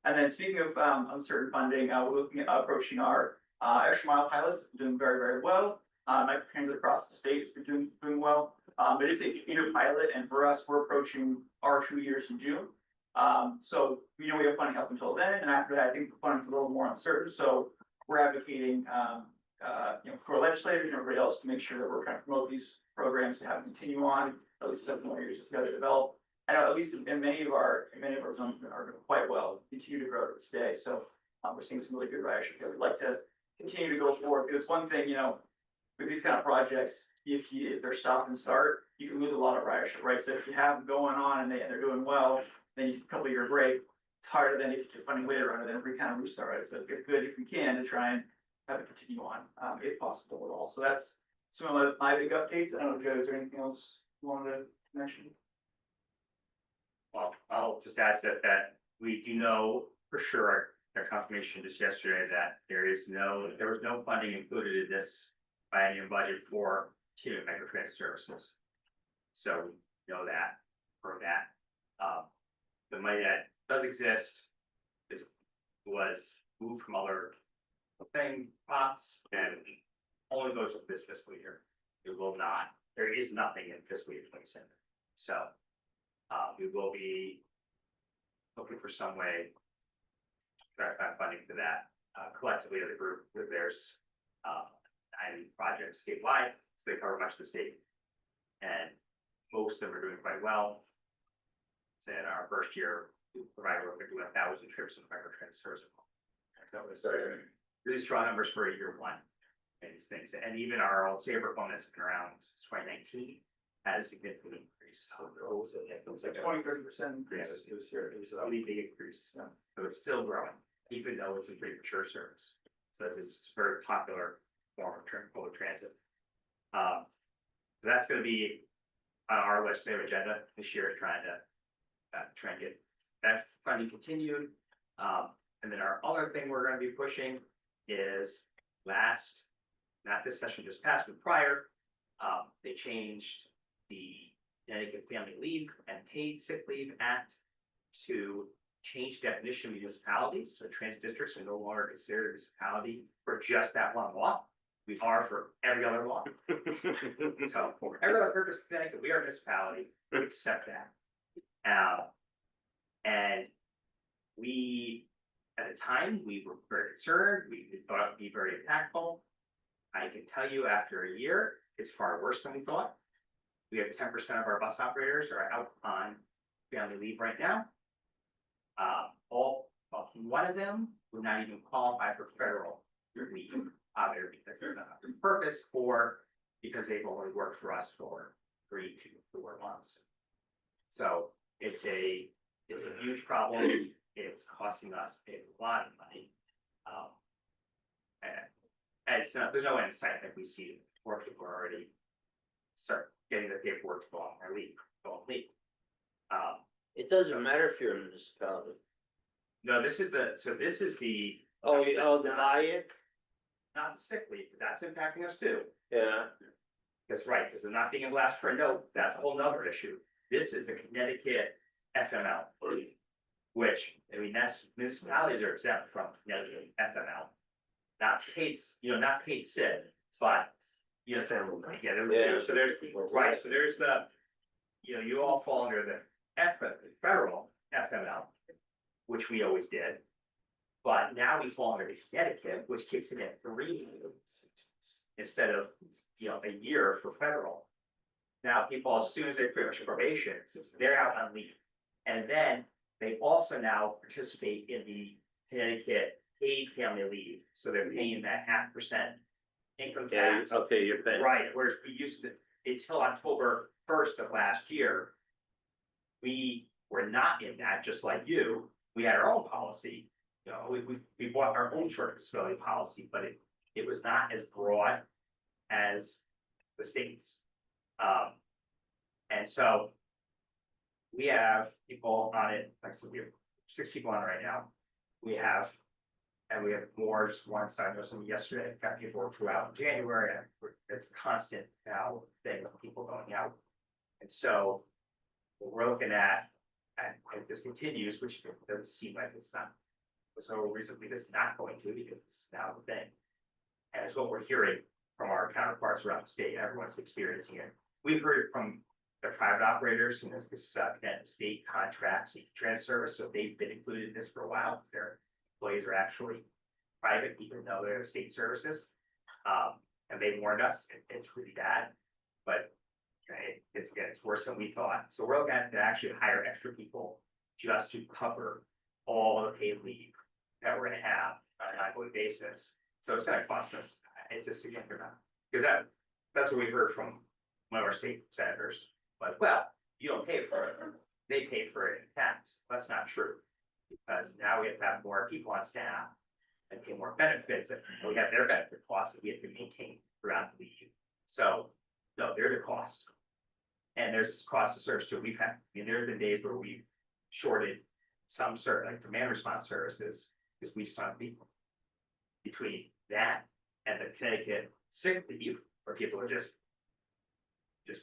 And then speaking of uncertain funding, we're looking at approaching our extra mile pilots, doing very, very well. Microtransit across the state has been doing well. It is a year pilot, and for us, we're approaching our 2 years in June. So we know we have funding up until then, and after that, I think the funding's a little more uncertain. So we're advocating, for legislators and everybody else to make sure that we're trying to promote these programs to have them continue on at least a couple more years, just got to develop. And at least in many of our zones are doing quite well, continue to grow to this day. So we're seeing some really good ridership. We'd like to continue to go forward because one thing, with these kind of projects, if they're stop and start, you can lose a lot of ridership, right? So if you have them going on and they're doing well, then you take a couple of year break, it's harder than if you're funding later on, and then we kind of restart, right? So it's good if we can to try and have it continue on, if possible at all. So that's some of my big updates. I don't know, Joe, is there anything else you wanted to mention? Well, I'll just add that we do know for sure, our confirmation just yesterday that there was no funding included in this biennium budget for two micro transit services. So we know that for that. The money that does exist was moved from other pots and only goes to this fiscal year. It will not, there is nothing in fiscal year 27. So we will be looking for some way to try to find funding for that collectively as a group with theirs 9 projects statewide, so they cover much of the state. And most of them are doing quite well. So in our first year, we provided over 1,000 trips of micro transit service. So it's really strong numbers for year one. And these things, and even our old Sabre phone that's been around since 2019 had a significant increase. So it was like 20-30% increase. Yeah, it was a really big increase. So it's still growing, even though it's a pretty mature service. So it's a very popular form of public transit. So that's going to be on our legislative agenda this year, trying to get that funding continued. And then our other thing we're going to be pushing is not this session just passed, but prior, they changed the Connecticut Family Leave and Paid Sick Leave Act to change definition of municipalities. So transit districts are no longer considered a municipality for just that one law. We are for every other law. So for every other purpose, Connecticut, we are a municipality. We accept that. And we, at the time, we were very concerned. We thought it would be very impactful. I can tell you after a year, it's far worse than we thought. We have 10% of our bus operators are out on family leave right now. One of them would not even qualify for federal leave, either because it's not on purpose or because they've only worked for us for 3 to 4 months. So it's a huge problem. It's costing us a lot of money. And it's not, there's no end in sight that we see more people already start getting the paperwork to go on their leave, It doesn't matter if you're a municipality. No, this is the. Oh, the buy-in? Not the sick leave, but that's impacting us too. Yeah. That's right, because they're not being asked for a note, that's a whole nother issue. This is the Connecticut FML. Which, I mean, that's, municipalities are exempt from Connecticut FML. Not paid, not paid sick, but, yeah, so there's, right, so there's the, you all fall under the federal FML, which we always did. But now we fall under the Connecticut, which kicks in at 3 years instead of, a year for federal. Now people, as soon as they finish probation, they're out on leave. And then they also now participate in the Connecticut paid family leave. So they're paying that 0.5% income tax. Okay, you're paying. Right, whereas we used to, until October 1st of last year, we were not in that, just like you. We had our own policy. We bought our own short disability policy, but it was not as broad as the states. And so we have people on it, like I said, we have 6 people on it right now. We have more, just once, I know some yesterday, got people throughout January, and it's constant now thing of people going out. And so what we're looking at, and if this continues, which doesn't seem like it's not, there's no reason because it's not going to, because it's now the thing. And it's what we're hearing from our counterparts around the state. Everyone's experiencing it. We've heard it from the private operators, this state contracts, transit service, so they've been included in this for a while. Their employees are actually private, even though they're state services. And they warned us it's really bad, but it's worse than we thought. So we're looking at to actually hire extra people just to cover all the paid leave that we're going to have on an ongoing basis. So it's going to cost us, it's a significant amount. Because that's what we heard from one of our state senators, like, well, you don't pay for it, they pay for it in tax. That's not true. Because now we have to have more people on staff and pay more benefits, and we have their benefit costs that we have to maintain throughout the year. So, no, they're the cost. And there's this cost of service too. We've had, I mean, there have been days where we've shorted some certain, like demand response services, because we just don't have people. Between that and the Connecticut sick leave, where people are just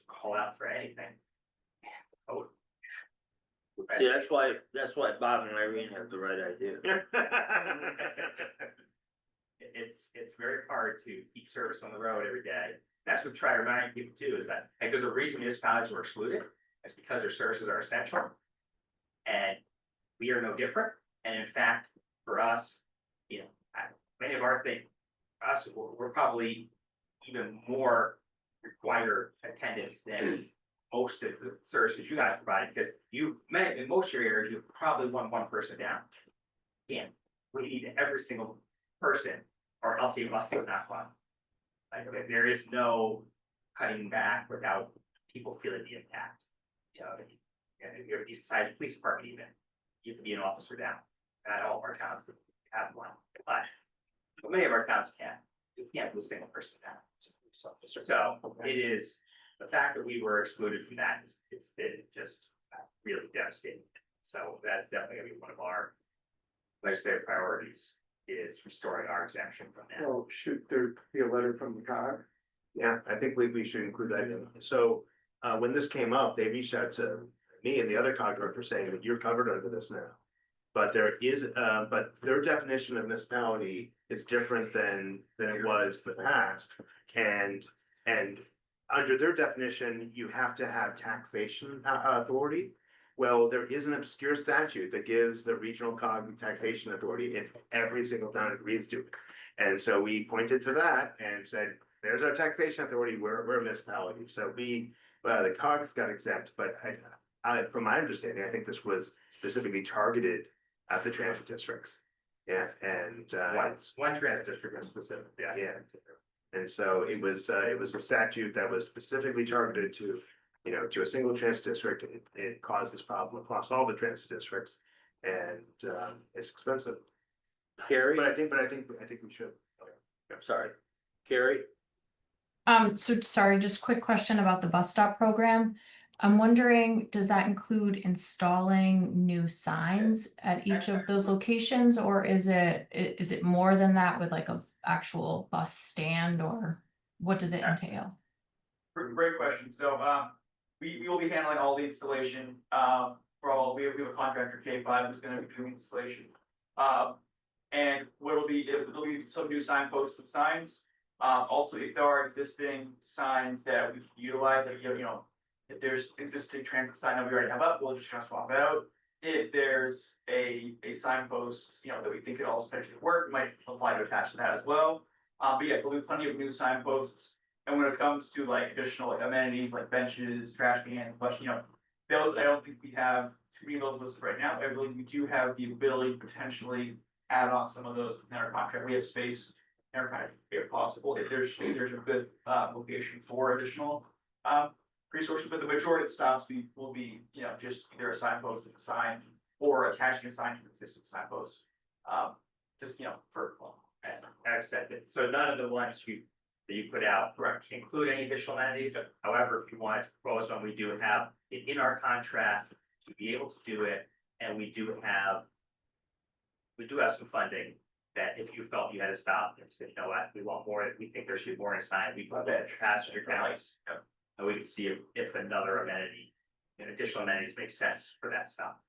call out for anything. Oh. See, that's why Bob and Irene have the right idea. It's very hard to keep service on the road every day. That's what try to remind people too, is that, like, there's a reason municipalities were excluded. It's because their services are essential. And we are no different. And in fact, for us, you know, many of our things, us, we're probably even more require attendance than most of the services you guys provide, because in most of your areas, you probably want one person down. Again, we need every single person, or else the busting is not fun. Like, there is no cutting back without people feeling the impact. You know, if you're a decent sized police department, even you can be an officer down. Not all of our towns have one, but many of our towns can. You can't lose a single person down. So it is, the fact that we were excluded from that it's been just really devastating. So that's definitely gonna be one of our legislative priorities, is restoring our exemption from that. Well, should there be a letter from the COG? Yeah, I think we should include that in. So, when this came up, they reached out to me and the other COG director saying that you're covered under this now. But there is, but their definition of municipality is different than it was in the past. And under their definition, you have to have taxation authority. Well, there is an obscure statute that gives the regional COG taxation authority if every single town agrees to it. And so we pointed to that and said, there's our taxation authority, we're a municipality. So the COGs got exempt, but from my understanding, I think this was specifically targeted at the transit districts. Yeah, and One transit district in specific, yeah. yeah. And so it was a statute that was specifically targeted to, you know, to a single transit district. It caused this problem across all the transit districts, and it's expensive. Carrie, But I think we should. I'm sorry, Carrie, So sorry, just quick question about the bus stop program. I'm wondering, does that include installing new signs at each of those locations, or is it more than that with like a actual bus stand, or what does it entail? Great question. So, we will be handling all the installation, we have a contractor, K5, who's gonna be doing installation. And it'll be some new signposts and signs. Also, if there are existing signs that we can utilize, like, you know, if there's existing transit sign that we already have up, we'll just kind of swap it out. If there's a signpost, you know, that we think could also potentially work, we might apply to attach to that as well. But yes, there'll be plenty of new signposts. And when it comes to like additional like amenities like benches, trash cans, you know, those, I don't think we have too many of those listed right now. I believe we do have the ability to potentially add on some of those in our contract. We have space in our contract if possible, if there's a good location for additional resources, but the majority of the stops will be, you know, just either a signpost and a sign or attaching a sign to the existing signpost. Just, you know, for, As I've said, so none of the ones that you put out include any additional amenities. However, if you wanted to propose one, we do have it in our contract to be able to do it, and we do have some funding that if you felt you had to stop and said, you know what, we want more, we think there should be more in a sign, we put that passenger counties. And we can see if another amenity and additional amenities make sense for that stop.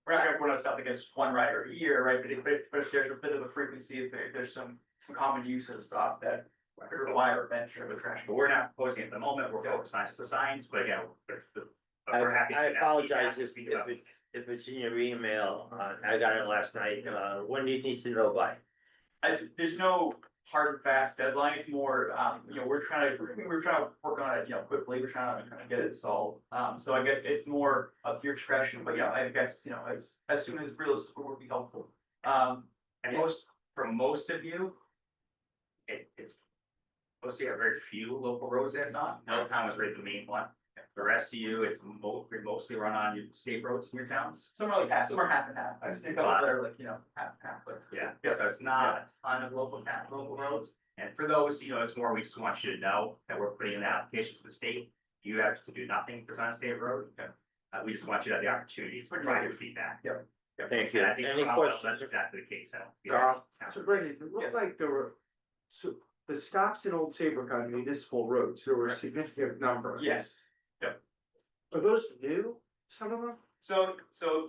we're not gonna put us up against one rider a year, right? But if there's a bit of a frequency, if there's some common use of the stop that require a bench or a trash. But we're not proposing it at the moment, we're focused on just the signs, but again, we're happy. I to apologize speak about it. if it's in your email, I got it last night, when do you need to know by? There's no hard and fast deadline, it's more, you know, we're trying to work on it, you know, quickly, we're trying to get it solved. So I guess it's more up to your discretion, but yeah, I guess, you know, as soon as realistic would be helpful. And for most of you, it's mostly have very few local roads that it's on. Middletown is really the main one. The rest of you, it's mostly run on your state roads in your towns. Some are like half, some are half and half. I've seen a couple that are like, half and half, but. Yeah, so it's not a ton of local roads. And for those, it's more, we just want you to know that we're putting in the application to the state. You have to do nothing if it's on a state road. We just want you to have the opportunity to provide your feedback. Yep. Thank you. And I think Any for Commonwealth, questions? that's exactly the case. So Brendan, it looked like there were, so the stops in Old Saybrook on municipal roads, there were a significant number. Yes. Are those new, some of them? So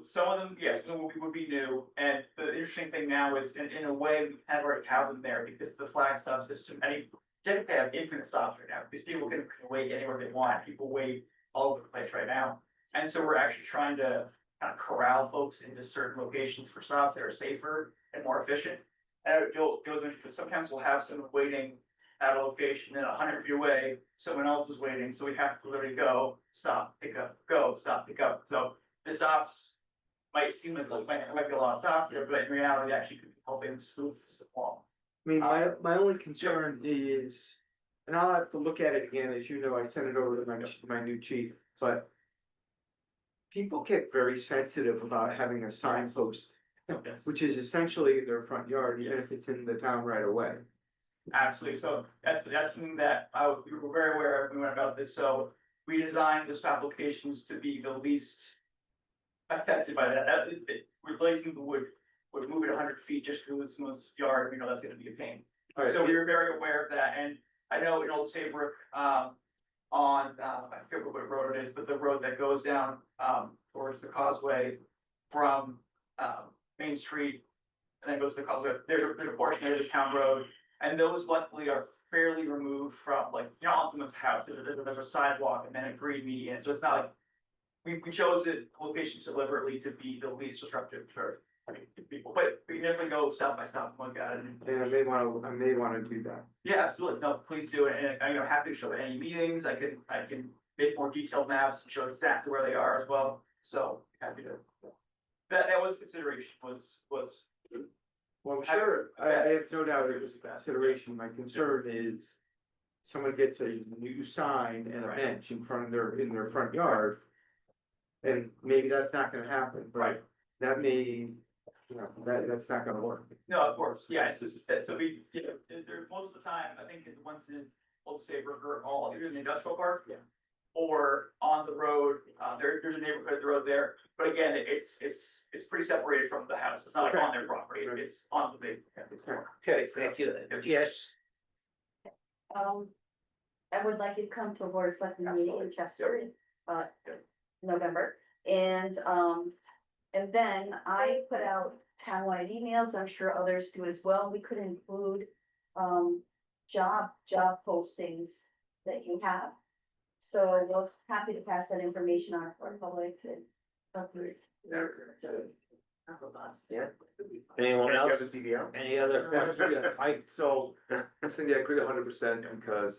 some of them, yes, some would be new, and the interesting thing now is, in a way, we kind of already have them there, because the flag stop system, technically have infinite stops right now, because people can wait anywhere they want, people wait all over the place right now. And so we're actually trying to kind of corral folks into certain locations for stops that are safer and more efficient. And it goes into, because sometimes we'll have someone waiting at a location and 100 feet away, someone else is waiting, so we have to literally go, stop, pick up, go, stop, pick up. So the stops might seem like there might be a lot of stops there, but in reality, actually could be helping smooth the system along. I mean, my only concern is, and I'll have to look at it again, as you know, I sent it over to my new chief, but people get very sensitive about having a signpost, Yes. which is essentially their front yard, even if it's in the town right away. Absolutely, so that's something that we were very aware of when we went about this, so we designed the stop locations to be the least affected by that, replacing the wood would move it 100 feet just through someone's yard, that's gonna be a pain. Alright. So we were very aware of that, and I know in Old Saybrook, I forget what road it is, but the road that goes down, towards the causeway from, Main Street, and then goes to the causeway, there's a portion, there's a town road, and those luckily are fairly removed from, on someone's house, there's a sidewalk and then a green median, so it's not like, we chose it locations deliberately to be the least disruptive for people, but we can definitely go stop by stop and look at it. And I may wanna do that. Yeah, absolutely, no, please do it, and I'm happy to show at any meetings, I can make more detailed maps and show exactly where they are as well, so happy to. That was consideration, was. Well, I'm sure, I have no doubt it was a consideration, my concern is someone gets a new sign and a bench in front of in their front yard. And maybe that's not gonna happen, but that may, that's not gonna work. No, of course, yeah, it's just, so we, there, most of the time, I think the ones in Old Saybrook are all either in the industrial park. Yeah. Or on the road, there's a neighborhood road there, but again, it's pretty separated from the house, it's not like on their property, it's on the big. Okay, thank you. Yes, I would like you to come to a board of selectmen meeting in Chester, November, and then I put out townwide emails, I'm sure others do as well, we could include, job postings that you have. So we're happy to pass that information on for public and. yeah. Anyone Thank you, else? Mr. DVL. Any other questions? So, Cindy, I agree 100% because,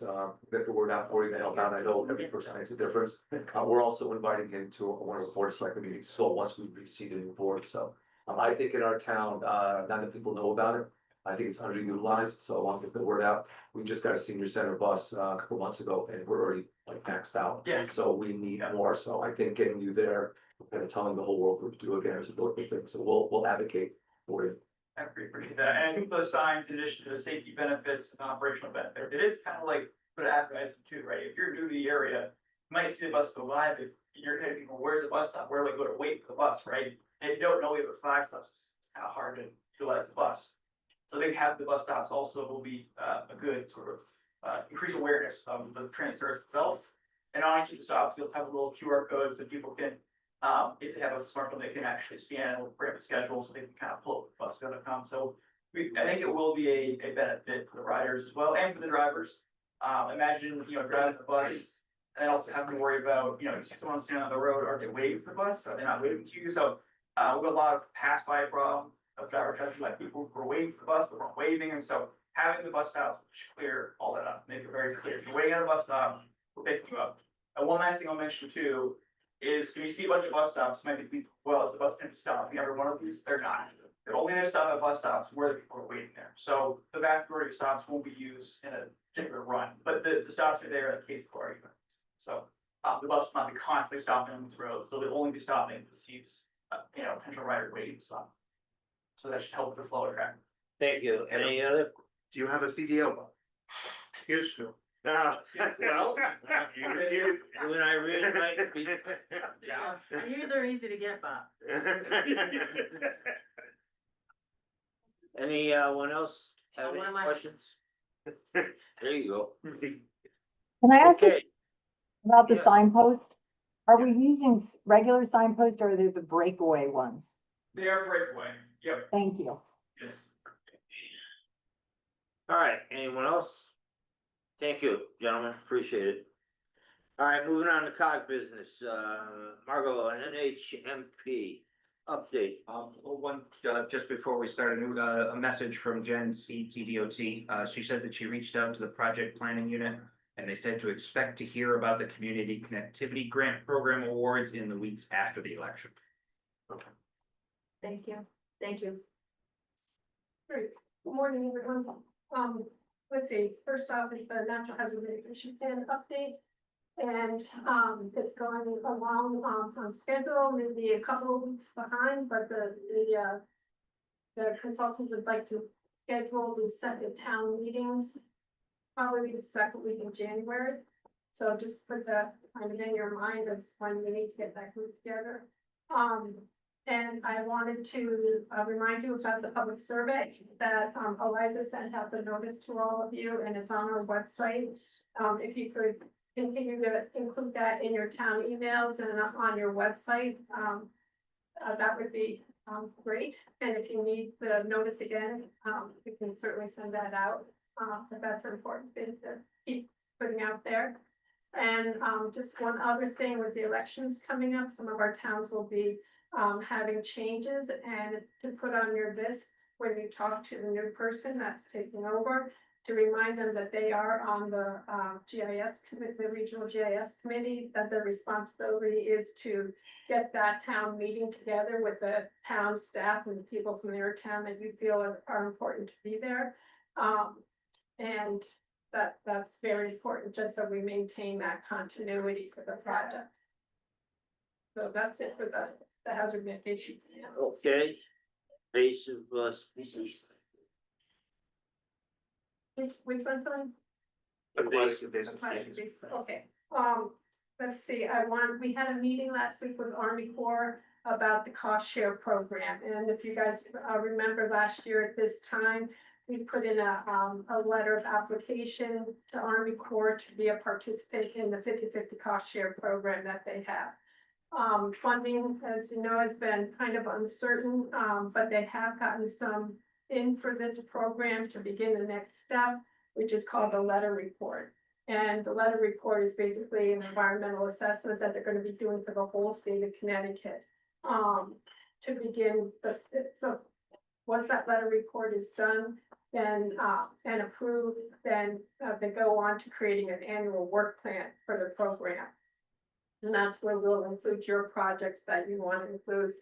get the word out for you to help out. I know every person makes a difference. We're also inviting him to one of the board of select meetings, so once we reseat a new board, so. I think in our town, not that people know about it, I think it's underutilized, so I want to get the word out. We just got a senior center bus, a couple months ago, and we're already maxed out. Yeah. So we need more, so I think getting you there, and telling the whole world what to do again is a good thing, so we'll advocate for you. I appreciate that, and I think those signs, in addition to the safety benefits and operational benefit, it is kind of like for advertising too, right? If you're new to the area, you might see the bus go by, but you're heading, where's the bus stop? Where do I go to wait for the bus, right? And if you don't know we have a flag stop, it's kind of hard to utilize the bus. So they have the bus stops also will be a good sort of increase awareness of the train service itself. And on each of the stops, you'll have a little QR code so people can, if they have a smartphone, they can actually scan and bring up a schedule so they can kind of pull up the bus is gonna come. So I think it will be a benefit for the riders as well and for the drivers. Imagine, driving the bus and also having to worry about, you see someone standing on the road, are they waiting for the bus? Are they not waiting to you? So we've got a lot of pass by problems of driver touching, like people who are waiting for the bus, but weren't waving, and so having the bus stops should clear all that up, make it very clear. If you're waiting at a bus stop, we're picking you up. And one last thing I'll mention too is when you see a bunch of bus stops, maybe people, well, is the bus going to stop every one of these? They're not. they're only gonna stop at bus stops where the people are waiting there. So the vast majority of stops won't be used in a particular run, but the stops are there in case of already. So, the bus will not be constantly stopping on these roads, they'll only be stopping if it sees, potential rider waiting to stop. So that should help with the flow of traffic. Thank you. Any other? Do you have a CDL? Here's to. Well, You and I really might be. They're easy to get, Bob. Any, one else have One any of my- questions? There you go. Can I ask you Okay, about the yeah. signpost? Are we using regular signpost or are they the breakaway ones? They are breakaway, yep, Thank you. yes. All right, anyone else? Thank you, gentlemen, appreciate it. All right, moving on to COG business, Margot, an NHMP update. Just before we start, a message from Jen CTDOT. She said that she reached out to the project planning unit and they said to expect to hear about the community connectivity grant program awards in the weeks after the election. Thank you, thank you. Great. Good morning, everyone. Let's see, first off is the natural hazard mitigation plan update. And, it's going along, on schedule, maybe a couple of weeks behind, but the consultants would like to schedule the second town meetings, probably the second week in January. So just put that kind of in your mind, that's when we need to get that group together. And I wanted to remind you about the public survey that Eliza sent out the notice to all of you, and it's on our website. If you could continue to include that in your town emails and on your website, that would be great. And if you need the notice again, you can certainly send that out. But that's an important thing to keep putting out there. And just one other thing with the elections coming up, some of our towns will be having changes, and to put on your list when you talk to the new person that's taking over, to remind them that they are on the GIS committee, the regional GIS committee, that their responsibility is to get that town meeting together with the town staff and the people from their town that you feel are important to be there. And that's very important, just so we maintain that continuity for the project. So that's it for the hazard mitigation plan. Okay. Invasive species. Which one, Tony? Invasive Okay, let's see, we had a meeting last week with Army Corps about the cost share program. And if you guys remember last year at this time, we put in a letter of application to Army Corps to be a participant in the 50/50 cost share program that they have. Funding, as you know, has been kind of uncertain, but they have gotten some in for this program to begin the next step, which is called the letter report. And the letter report is basically an environmental assessment that they're going to be doing for the whole state of Connecticut. To begin so once that letter report is done, then and approved, then they go on to creating an annual work plan for the program. And that's where we'll include your projects that you want to include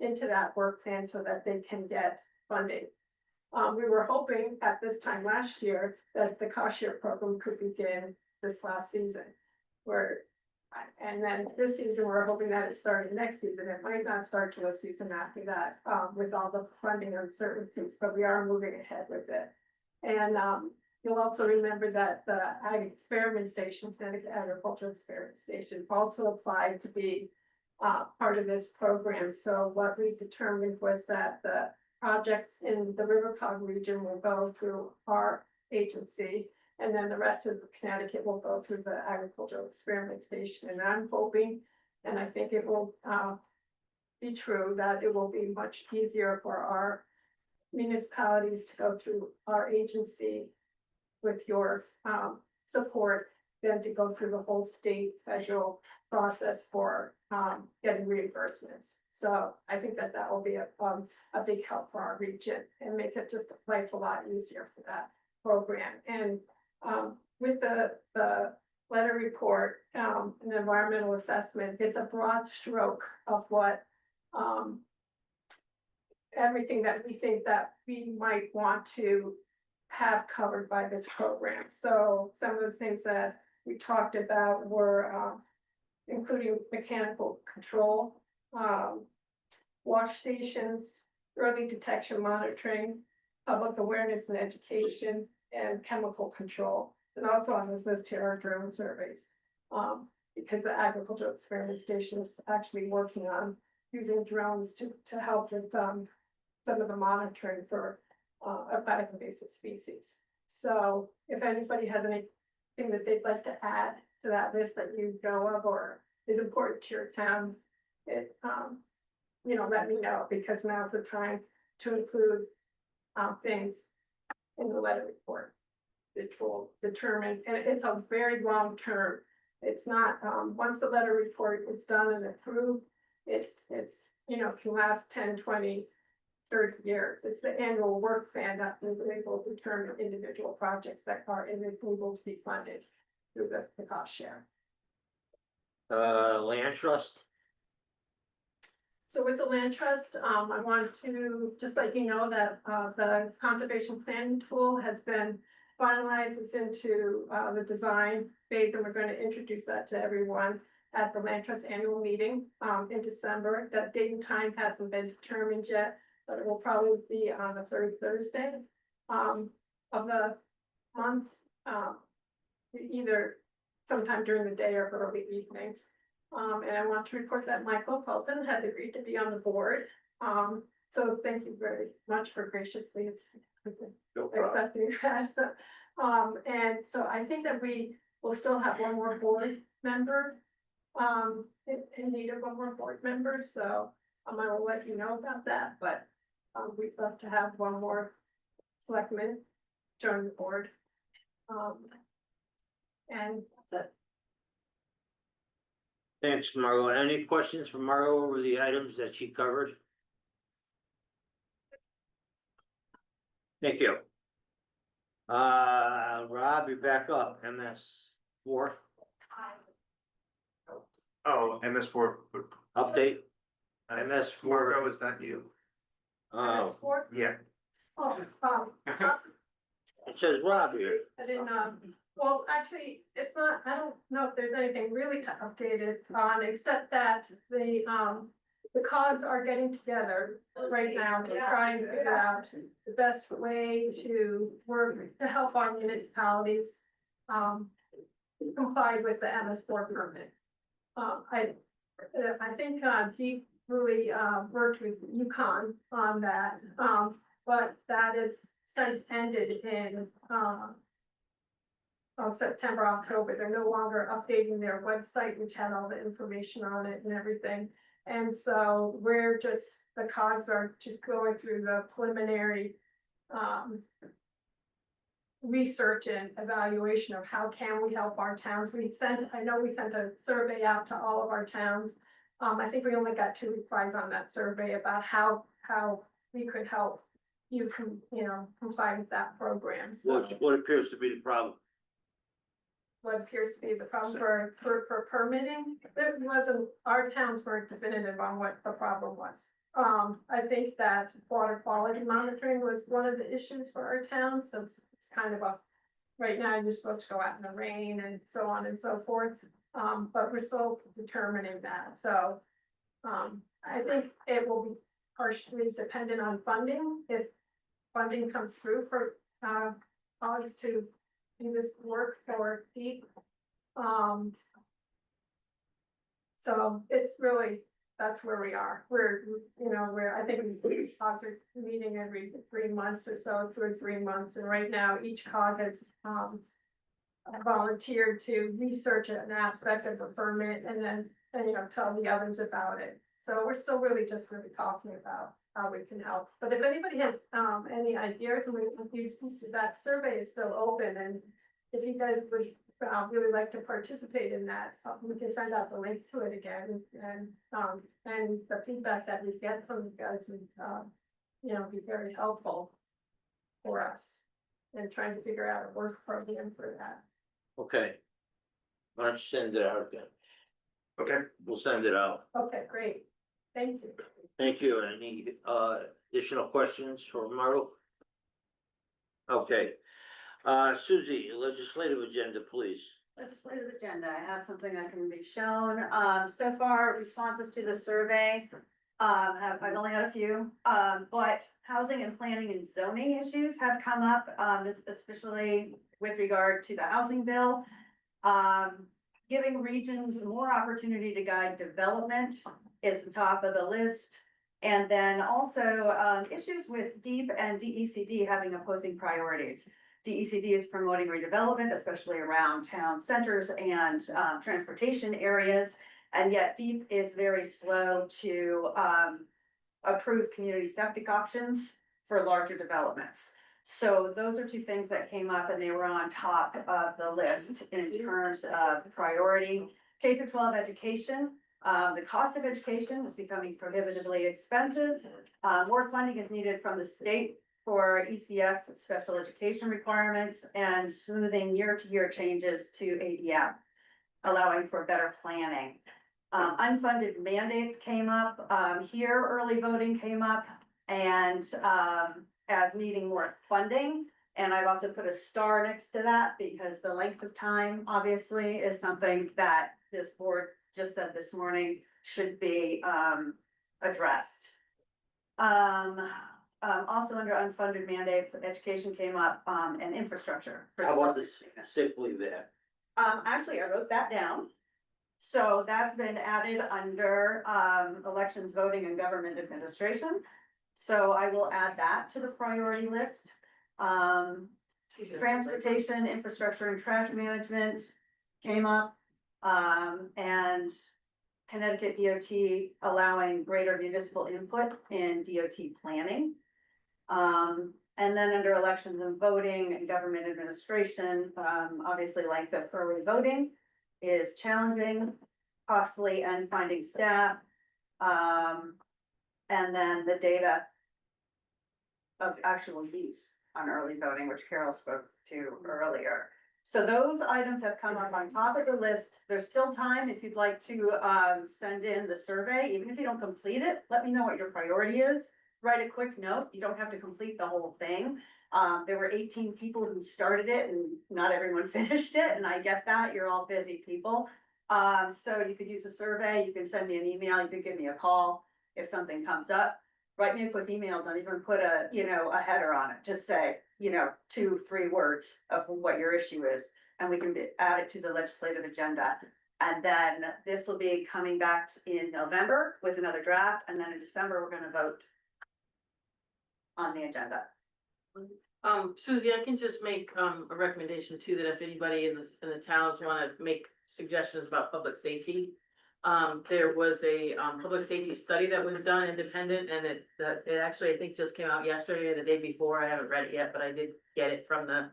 into that work plan so that they can get funding. We were hoping at this time last year that the cost share program could begin this last season. And then this season, we're hoping that it started next season. It might not start till a season after that with all the funding uncertainties, but we are moving ahead with it. And you'll also remember that the Ag Experiment Station, Connecticut Agricultural Experiment Station, also applied to be part of this program. So what we determined was that the projects in the RiverCOG region will go through our agency, and then the rest of Connecticut will go through the Agricultural Experiment Station. And I'm hoping, and I think it will be true, that it will be much easier for our municipalities to go through our agency with your support than to go through the whole state federal process for getting reimbursements. So I think that will be a big help for our region and make it just life a lot easier for that program. And with the letter report and environmental assessment, it's a broad stroke of what everything that we think that we might want to have covered by this program. So some of the things that we talked about were, including mechanical control, wash stations, early detection monitoring, public awareness and education, and chemical control. And also on this list here are drone surveys. Because the agricultural experiment station is actually working on using drones to help with some of the monitoring for aquatic invasive species. So if anybody has anything that they'd like to add to that list that you know of or is important to your town, it let me know, because now's the time to include things in the letter report. It will determine, and it's a very long term. It's not, once the letter report is done and approved, it's can last 10, 20, 30 years. It's the annual work plan that will determine individual projects that are able to be funded through the cost share. Land trust, So with the land trust, I wanted to just let you know that the conservation planning tool has been finalized. It's into the design phase, and we're going to introduce that to everyone at the land trust annual meeting in December. That date and time hasn't been determined yet, but it will probably be on the third Thursday of the month, either sometime during the day or early evening. And I want to report that Michael Fulton has agreed to be on the board. So thank you very much for graciously accepting that. And so I think that we will still have one more board member in need of one more board member. So I will let you know about that, but we'd love to have one more selectman join the board. And that's it. thanks, Margot. Any questions for Margot over the items that she covered? Thank you. Rob, you're back up, MS4 Oh, MS4, update, MS4. Margot, is that you? Oh, Yeah. it says Rob here. I didn't, well, actually, it's not, I don't know if there's anything really to update it on, except that the COGs are getting together right now to try and figure out the best way to work to help our municipalities comply with the MS4 permit. I think Deep really worked with UConn on that, but that is since ended in September, October. They're no longer updating their website, which had all the information on it and everything. And so we're just, the COGs are just going through the preliminary research and evaluation of how can we help our towns. I know we sent a survey out to all of our towns. I think we only got 2 replies on that survey about how we could help you comply with that program. So What appears to be the problem? what appears to be the problem for permitting, it wasn't, our towns weren't definitive on what the problem was. I think that water quality monitoring was one of the issues for our towns, so it's kind of right now you're supposed to go out in the rain and so on and so forth. But we're still determining that, so I think it will be partially dependent on funding. If funding comes through for COGs to do this work for Deep. So it's really, that's where we are. I think COGs are meeting every 3 months or so, 2 or 3 months. And right now each COG has volunteered to research an aspect of the permit and then, tell the others about it. So we're still really talking about how we can help. But if anybody has any ideas, that survey is still open, and if you guys would really like to participate in that, we can send out the link to it again. And the feedback that we get from you guys would be very helpful for us in trying to figure out a work program for that. Okay. Why don't you send it out again? Okay. We'll send it out. Okay, great. Thank you. Thank you. Any Additional questions for Marlo? Okay, Susie, legislative agenda, please. Legislative agenda, I have something that can be shown. So far, responses to the survey, I've only had a few, but housing and planning and zoning issues have come up, especially with regard to the housing bill. Giving regions more opportunity to guide development is the top of the list. And then also, issues with DEEP and DECD having opposing priorities. DECD is promoting redevelopment, especially around town centers and transportation areas. And yet DEEP is very slow to approve community septic options for larger developments. So those are two things that came up and they were on top of the list in terms of priority. K through 12 education. The cost of education is becoming prohibitively expensive. More funding is needed from the state for ECS, special education requirements, and smoothing year-to-year changes to ADM, allowing for better planning. Unfunded mandates came up. Here, early voting came up and as needing more funding. And I've also put a star next to that because the length of time obviously is something that this board just said this morning should be addressed. Also under unfunded mandates, education came up, and infrastructure. How about the sick leave there? Actually, I wrote that down. So that's been added under elections, voting and government administration. So I will add that to the priority list. Transportation, infrastructure and trash management came up. And Connecticut DOT allowing greater municipal input in DOT planning. And then under elections and voting and government administration, obviously like the early voting is challenging, costly, and finding staff. And then the data of actual use on early voting, which Carol spoke to earlier. So those items have come up on top of the list. There's still time if you'd like to send in the survey, even if you don't complete it, let me know what your priority is. Write a quick note. You don't have to complete the whole thing. There were 18 people who started it and not everyone finished it. And I get that, you're all busy people. So you could use a survey, you can send me an email, you could give me a call if something comes up. Write me a quick email, don't even put a header on it, just say, 2-3 words of what your issue is. And we can add it to the legislative agenda. And then this will be coming back in November with another draft. And then in December, we're gonna vote on the agenda. Susie, I can just make a recommendation too, that if anybody in the towns wanna make suggestions about public safety. There was a public safety study that was done independent and it actually, I think, just came out yesterday or the day before. I haven't read it yet, but I did get it from the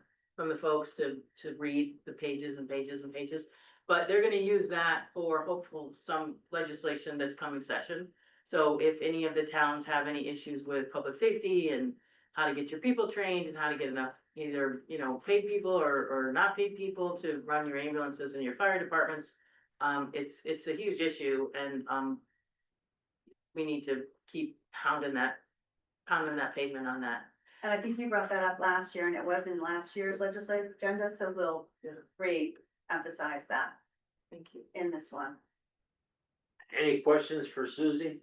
folks to read the pages and pages and pages. But they're gonna use that for hopeful some legislation this coming session. So if any of the towns have any issues with public safety and how to get your people trained and how to get enough either, paid people or not paid people to run your ambulances and your fire departments. It's a huge issue and, we need to keep pounding that pavement on that. And I think you brought that up last year and it was in last year's legislative agenda, so we'll re-emphasize that. Thank you. In this one. Any questions for Susie?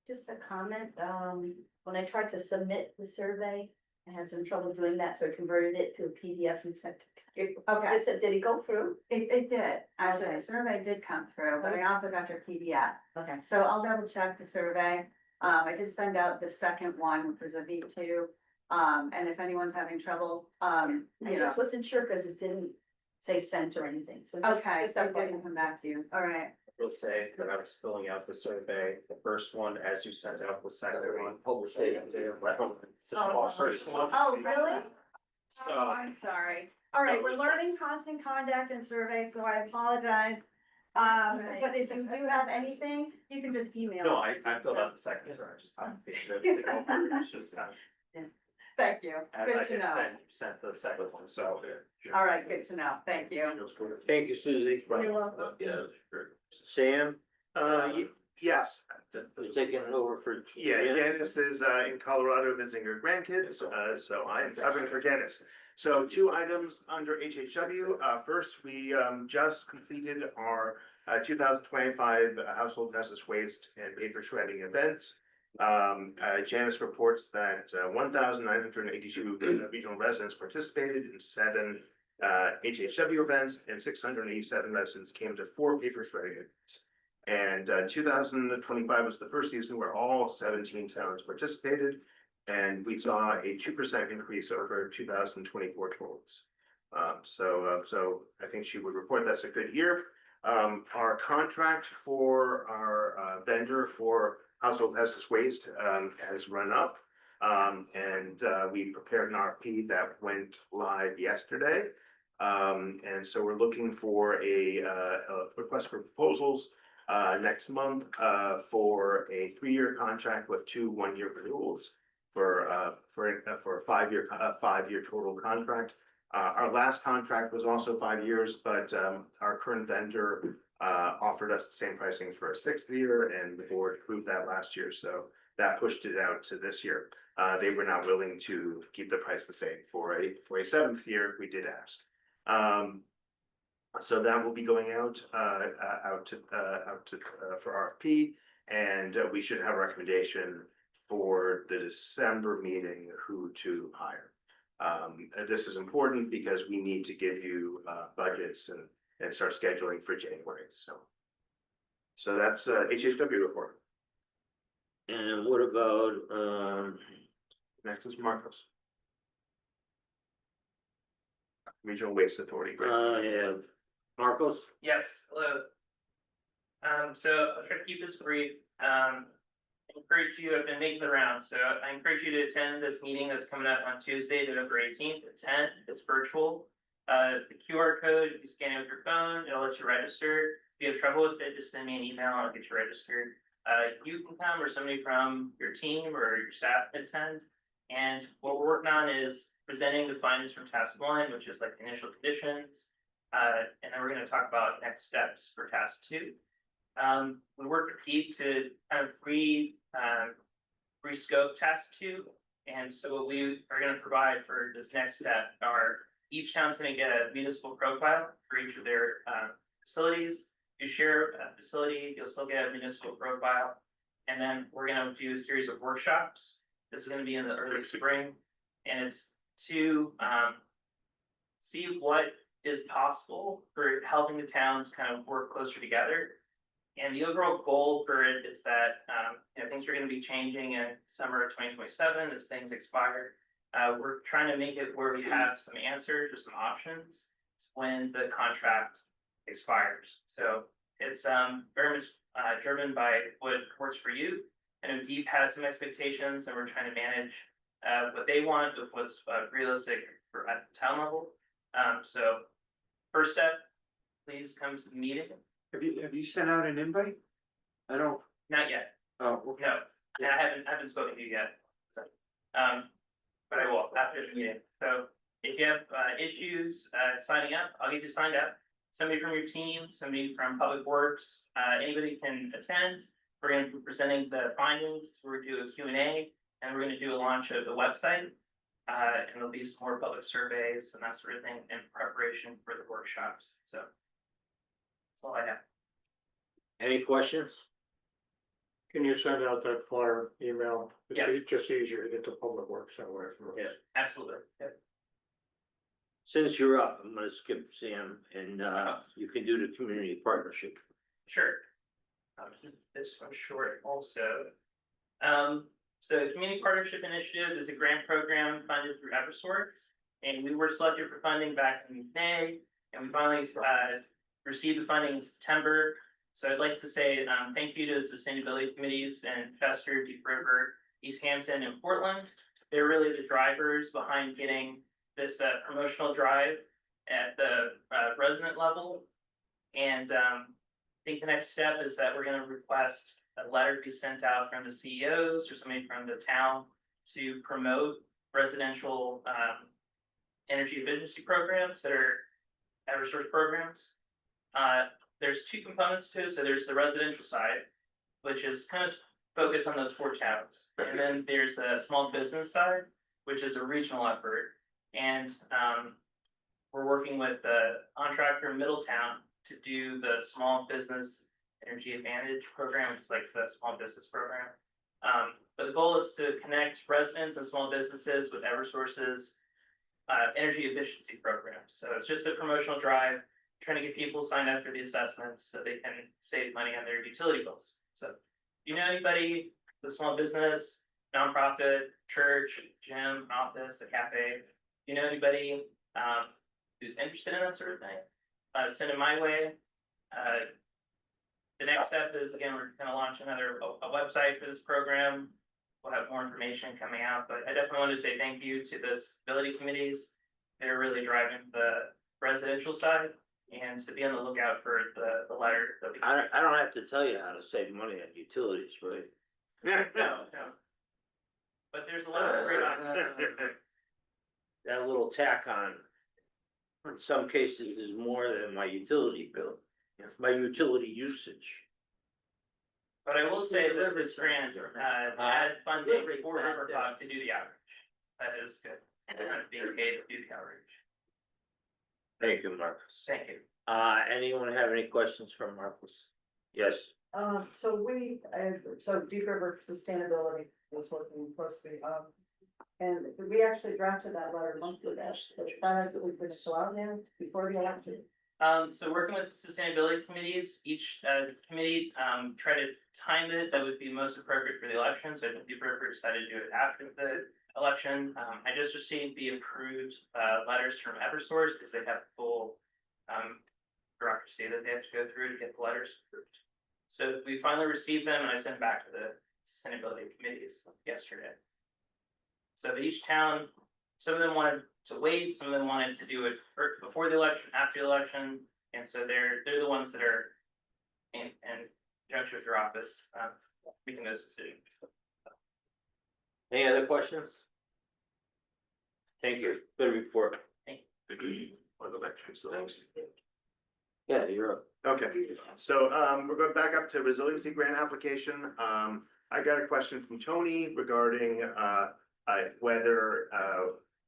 Just a comment, when I tried to submit the survey, I had some trouble doing that, so I converted it to a PDF and sent it to you. Okay. I said, did it go through? It did, actually, the survey did come through, but I also got your PDF. Okay. So I'll double check the survey. I did send out the second one, which was a V2. And if anyone's having trouble, I just wasn't sure because it didn't say sent or anything, so. Okay, so I can come back to you, all right. Will say that I was filling out the survey, the first one, as you sent out the second one. Published first one. Oh, really? So. Oh, I'm sorry. All right, we're learning constant conduct and survey, so I apologize. But if you do have anything, you can just email. No, I filled out the second one, I just it's just Thank you, as I good to did, know. then you sent the second one, so. All right, good to know, thank you. Thank you, Susie. You're welcome. Yeah, sure. Sam, Yes. Who's taking it over for? Yeah, Janice is in Colorado visiting her grandkids, so I am covering for Janice. So 2 items under HHW. First, we just completed our 2025 household hazardous waste and paper shredding events. Janice reports that 1,982 regional residents participated in 7 HHW events, and 687 residents came to 4 paper shredding events. And 2025 was the first season where all 17 towns participated, and we saw a 2% increase over 2024 totals. So I think she would report that's a good year. Our contract for our vendor for household hazardous waste has run up. And we prepared an RFP that went live yesterday. And so we're looking for a request for proposals next month for a 3-year contract with 2 1-year renewals for a 5-year total contract. Our last contract was also 5 years, but our current vendor offered us the same pricing for a 6th year, and the board approved that last year, so that pushed it out to this year. They were not willing to keep the price the same for a 7th year. We did ask. So that will be going out for RFP, and we should have a recommendation for the December meeting who to hire. This is important because we need to give you budgets and start scheduling for January. So that's HHW report. And what about Next is Marcos. Regional Waste Authority. yeah, Marcos? Yes, hello. So I'll try to keep this brief. Encourage you, I've been making the rounds, so I encourage you to attend this meeting that's coming up on Tuesday, November 18th at 10. It's virtual. The QR code, if you scan it with your phone, it'll let you register. If you have trouble with it, just send me an email, I'll get you registered. You can come, or somebody from your team or your staff can attend. And what we're working on is presenting the findings from task 1, which is like initial conditions. And then we're going to talk about next steps for task 2. We worked deep to kind of rescope task 2. And so what we are going to provide for this next step are each town's going to get a municipal profile for each of their facilities. If you share a facility, you'll still get a municipal profile. And then we're going to do a series of workshops. This is going to be in the early spring, and it's to see what is possible for helping the towns kind of work closer together. And the overall goal for it is that things are going to be changing in summer of 2027 as things expire. We're trying to make it where we have some answers or some options when the contract expires. So it's very much driven by what works for you. I know Deep has some expectations, and we're trying to manage what they want with what's realistic for at the town level. So first step, please come to the meeting. Have you sent out an invite? I don't. Not yet. Oh, okay. No, and I haven't spoken to you yet. So, but I will after the meeting. So if you have issues signing up, I'll get you signed up. Somebody from your team, somebody from Public Works, anybody can attend. We're going to be presenting the findings. We're going to do a Q&A, and we're going to do a launch of the website. And there'll be some more public surveys and that sort of thing in preparation for the workshops. So that's all I have. Any questions? Can you send out that flyer email? Yes. It's just easier to get to Public Works that way. Yeah. Absolutely. Yep. Since you're up, I'm gonna skip Sam, and you can do the community partnership. Sure. I'll keep this one short also. So the Community Partnership Initiative is a grant program funded through Eversource, and we were selected for funding back in May, and we finally received the funding in September. So I'd like to say thank you to the sustainability committees in Chester, Deep River, East Hampton, and Portland. They're really the drivers behind getting this promotional drive at the resident level. And I think the next step is that we're going to request a letter be sent out from the CEOs or somebody from the town to promote residential energy efficiency programs that are Eversource programs. There's 2 components to it. So there's the residential side, which is kind of focused on those 4 towns. And then there's a small business side, which is a regional effort. And we're working with the contractor Middletown to do the small business energy advantage program, which is like the small business program. But the goal is to connect residents and small businesses with Eversource's energy efficiency program. So it's just a promotional drive, trying to get people signed up for the assessments so they can save money on their utility bills. So, do you know anybody, the small business, nonprofit, church, gym, office, a cafe? Do you know anybody who's interested in that sort of thing? Send it my way. The next step is, again, we're gonna launch a website for this program. We'll have more information coming out, but I definitely want to say thank you to the stability committees. They're really driving the residential side, and to be on the lookout for the letter. That we I don't have to tell you how to save money on utilities, right? No. But there's a lot of great options. That little tack on, in some cases, is more than my utility bill, my utility usage. But I will say that this grant had funding for RiverCOG to do the outreach. That is good. They're not being paid to do the outreach. Thank you, Marcus. Thank you. Anyone have any questions for Marcus? Yes. So Deep River Sustainability was working closely, and we actually drafted that letter months ago, so that we could go out there before the election. So working with sustainability committees, each committee try to time it that would be most appropriate for the election. So I think Deep River decided to do it after the election. I just received the approved letters from Eversource because they have full bureaucracy that they have to go through to get the letters approved. So we finally received them, and I sent back to the sustainability committees yesterday. So each town, some of them wanted to wait, some of them wanted to do it before the election, after the election, and so they're the ones that are in conjunction with your office making those decisions. Any other questions? Thank you. Good report. Thank you. Wanna go back to resiliency? Yeah, you're up. Okay, so we're going back up to resiliency grant application. I got a question from Tony regarding whether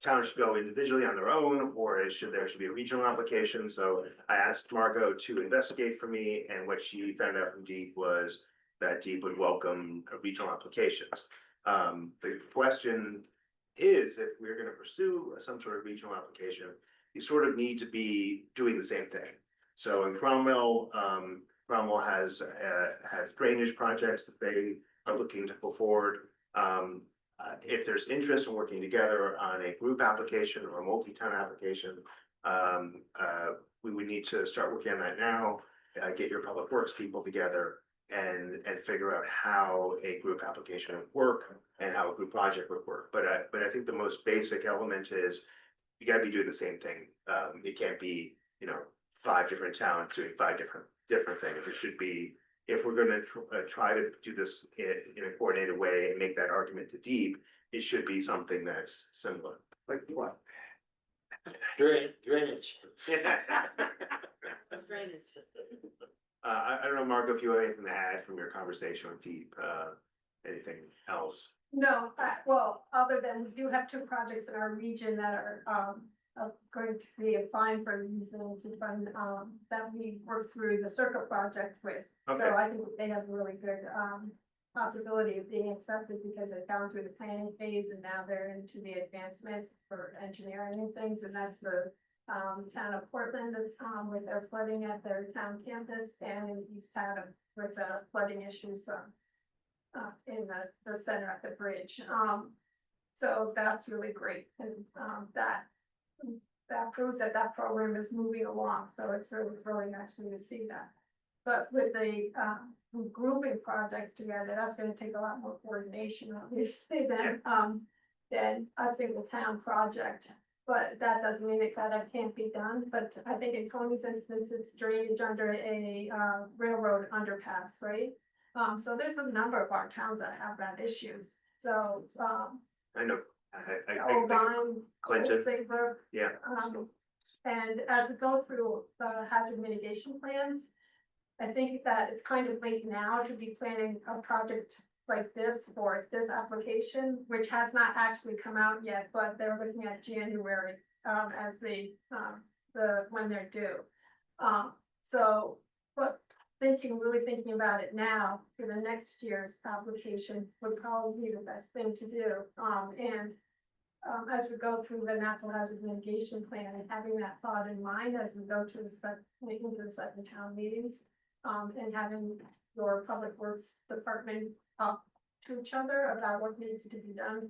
towns should go individually on their own, or there should be a regional application. So I asked Margot to investigate for me, and what she found out from Deep was that Deep would welcome regional applications. The question is, if we're going to pursue some sort of regional application, you sort of need to be doing the same thing. So in Cromwell, Cromwell has drainage projects that they are looking to pull forward. If there's interest in working together on a group application or a multi-town application, we would need to start working on that now, get your public works people together and figure out how a group application would work and how a group project would work. But I think the most basic element is you gotta be doing the same thing. It can't be, 5 different towns doing 5 different things. It should be, if we're gonna try to do this in a coordinated way and make that argument to Deep, it should be something that's similar. Like what? Drainage. What's drainage? I don't know, Marco, if you have anything to add from your conversation with Deep, anything else? No, well, other than we do have 2 projects in our region that are going to be applying for resiliency fund that we worked through the circuit project with. Okay. So I think they have a really good possibility of being accepted because they've gone through the planning phase and now they're into the advancement for engineering and things, and that's the town of Portland with their flooding at their town campus, and in East Haddam with the flooding issues in the center at the bridge. So that's really great, and that proves that that program is moving along. So it's really thrilling actually to see that. But with the grouping projects together, that's going to take a lot more coordination, obviously, than a single town project. But that doesn't mean that can't be done. But I think in Tony's instance, it's drainage under a railroad underpass, right? So there's a number of our towns that have that issues. So I know. Clinton, yeah. and as we go through the hazard mitigation plans, I think that it's kind of late now to be planning a project like this for this application, which has not actually come out yet, but they're looking at January, as when they're due. So, but really thinking about it now for the next year's application would probably be the best thing to do. As we go through the natural hazard mitigation plan and having that thought in mind as we go to the second town meetings, and having your public works department talk to each other about what needs to be done.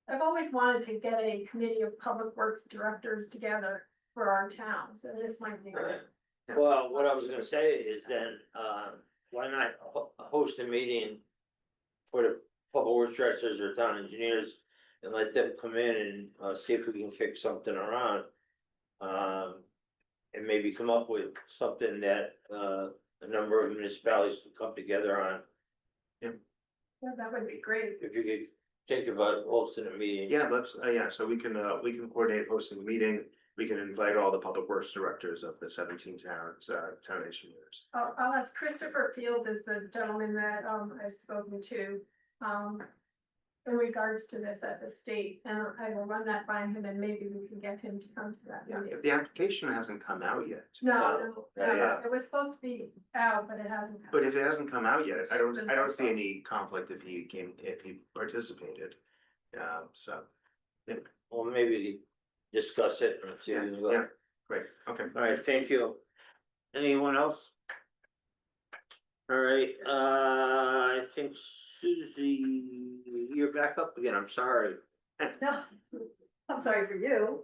I've always wanted to get a committee of public works directors together for our towns, and this might be good. Well, what I was gonna say is then, why not host a meeting for the public works directors or town engineers and let them come in and, see if we can fix something around. And maybe come up with something that, a number of municipalities can come together on. Yeah, that would be great. If you could think about hosting a meeting. Yeah, let's, so we can coordinate hosting a meeting. We can invite all the public works directors of the 17 towns, town engineers. I'll ask Christopher Field is the gentleman that I've spoken to in regards to this at the state, and I will run that by him and maybe we can get him to come to that Yeah, meeting. if the application hasn't come out yet. No, Yeah. it was supposed to be out, but it hasn't. come. But if it hasn't come out yet, I don't see any conflict if he participated. So, Or maybe discuss it and see. yeah, great, okay. All right, thank you. Anyone else? All right, I think Susie, you're back up again, I'm sorry. No, I'm sorry for you.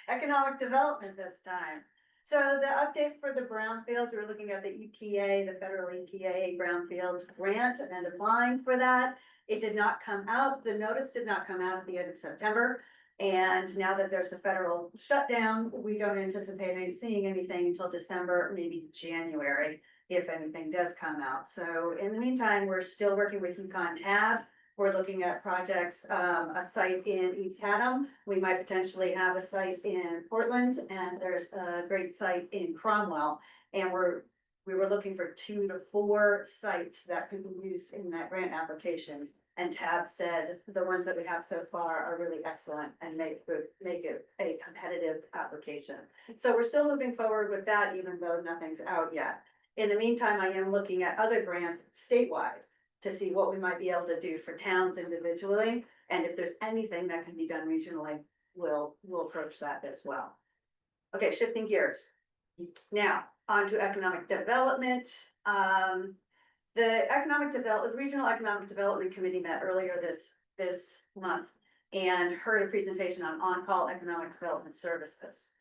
Economic development this time. So the update for the brownfields, we're looking at the EPA, the federal EPA brownfields grant and applying for that. It did not come out, the notice did not come out at the end of September. And now that there's a federal shutdown, we don't anticipate seeing anything until December, maybe January, if anything does come out. So in the meantime, we're still working with Yukon Tab. We're looking at projects, a site in East Haddam. We might potentially have a site in Portland, and there's a great site in Cromwell. And we were looking for 2 to 4 sites that could be used in that grant application. And Tab said the ones that we have so far are really excellent and make it a competitive application. So we're still moving forward with that, even though nothing's out yet. In the meantime, I am looking at other grants statewide to see what we might be able to do for towns individually. And if there's anything that can be done regionally, we'll approach that as well. Okay, shifting gears. Now, on to economic development. The Regional Economic Development Committee met earlier this month and heard a presentation on-call economic development services.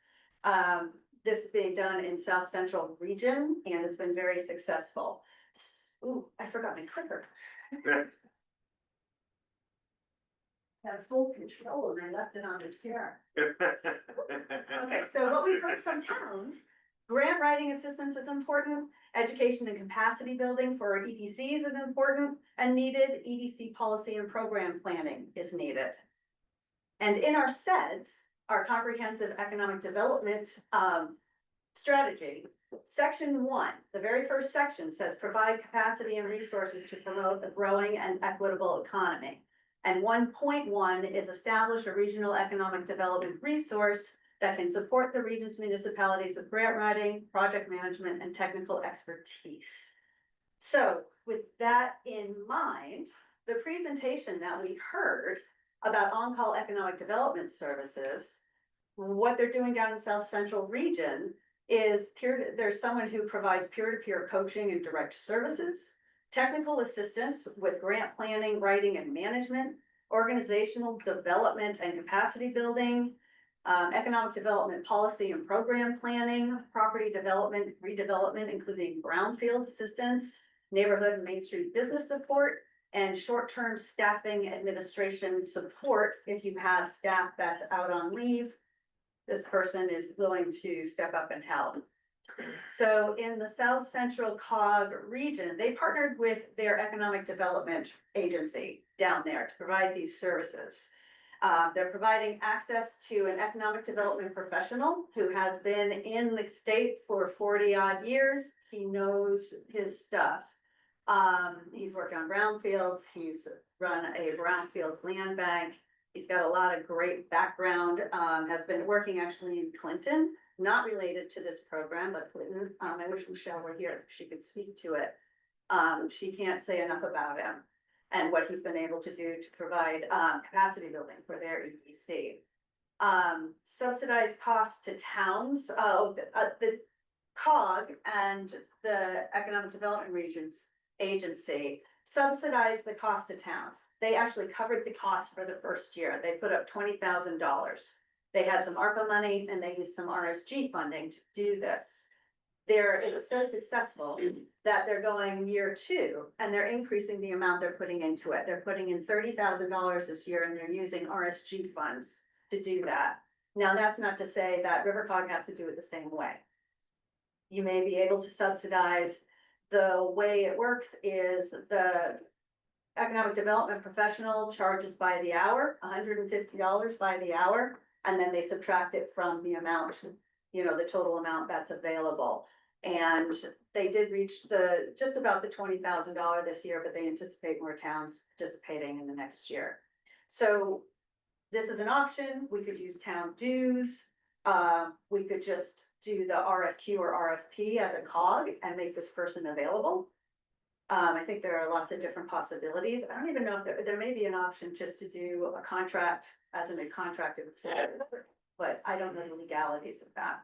This is being done in South Central region and it's been very successful. Ooh, I forgot my clicker. Had full control and I left it on the chair. Okay, so what we've heard from towns, grant writing assistance is important, education and capacity building for EPCs is important and needed, EDC policy and program planning is needed. And in our SEDS, our comprehensive economic development strategy, section 1, the very first section says provide capacity and resources to promote a growing and equitable economy. And 1.1 is establish a regional economic development resource that can support the region's municipalities with grant writing, project management, and technical expertise. So with that in mind, the presentation that we heard about on-call economic development services, what they're doing down in South Central region is there's someone who provides peer-to-peer coaching and direct services, technical assistance with grant planning, writing, and management, organizational development and capacity building, economic development policy and program planning, property development, redevelopment, including brownfield assistance, neighborhood and Main Street business support, and short-term staffing administration support if you have staff that's out on leave. This person is willing to step up and help. So in the South Central COG region, they partnered with their economic development agency down there to provide these services. They're providing access to an economic development professional who has been in the state for 40 odd years. He knows his stuff. He's worked on brownfields, he's run a brownfields land bank. He's got a lot of great background, has been working actually in Clinton, not related to this program, but Clinton, I wish Michelle were here, she could speak to it. She can't say enough about him and what he's been able to do to provide, capacity building for their EPC. Subsidized costs to towns, the COG and the Economic Development Regions Agency subsidized the cost to towns. They actually covered the cost for the first year. They put up $20,000. They had some ARPA money and they used some RSG funding to do this. It was so successful that they're going year 2 and they're increasing the amount they're putting into it. They're putting in $30,000 this year and they're using RSG funds to do that. Now, that's not to say that RiverCOG has to do it the same way. You may be able to subsidize. The way it works is the economic development professional charges by the hour, $150 by the hour, and then they subtract it from the amount, the total amount that's available. And they did reach just about the $20,000 this year, but they anticipate more towns participating in the next year. So this is an option. We could use town dues. We could just do the RFQ or RFP as a COG and make this person available. I think there are lots of different possibilities. I don't even know if there may be an option just to do a contract as a contracted employee, but I don't know the legalities of that.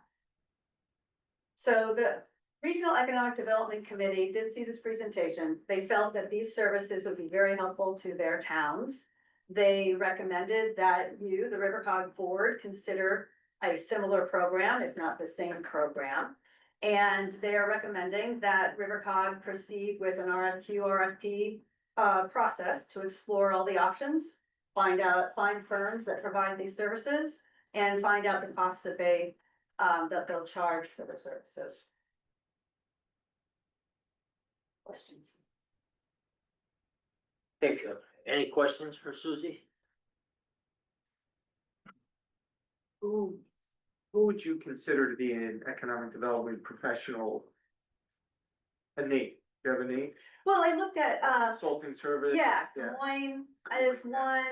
So the Regional Economic Development Committee did see this presentation. They felt that these services would be very helpful to their towns. They recommended that you, the RiverCOG board, consider a similar program, if not the same program. And they are recommending that RiverCOG proceed with an RFQ, RFP process to explore all the options, find firms that provide these services, and find out the costs that they'll charge for the services. Questions? Thank you. Any questions for Susie? Who would you consider to be an economic development professional? A name, do you have a name? Well, I looked at, Consulting service? yeah, Des Moines is one,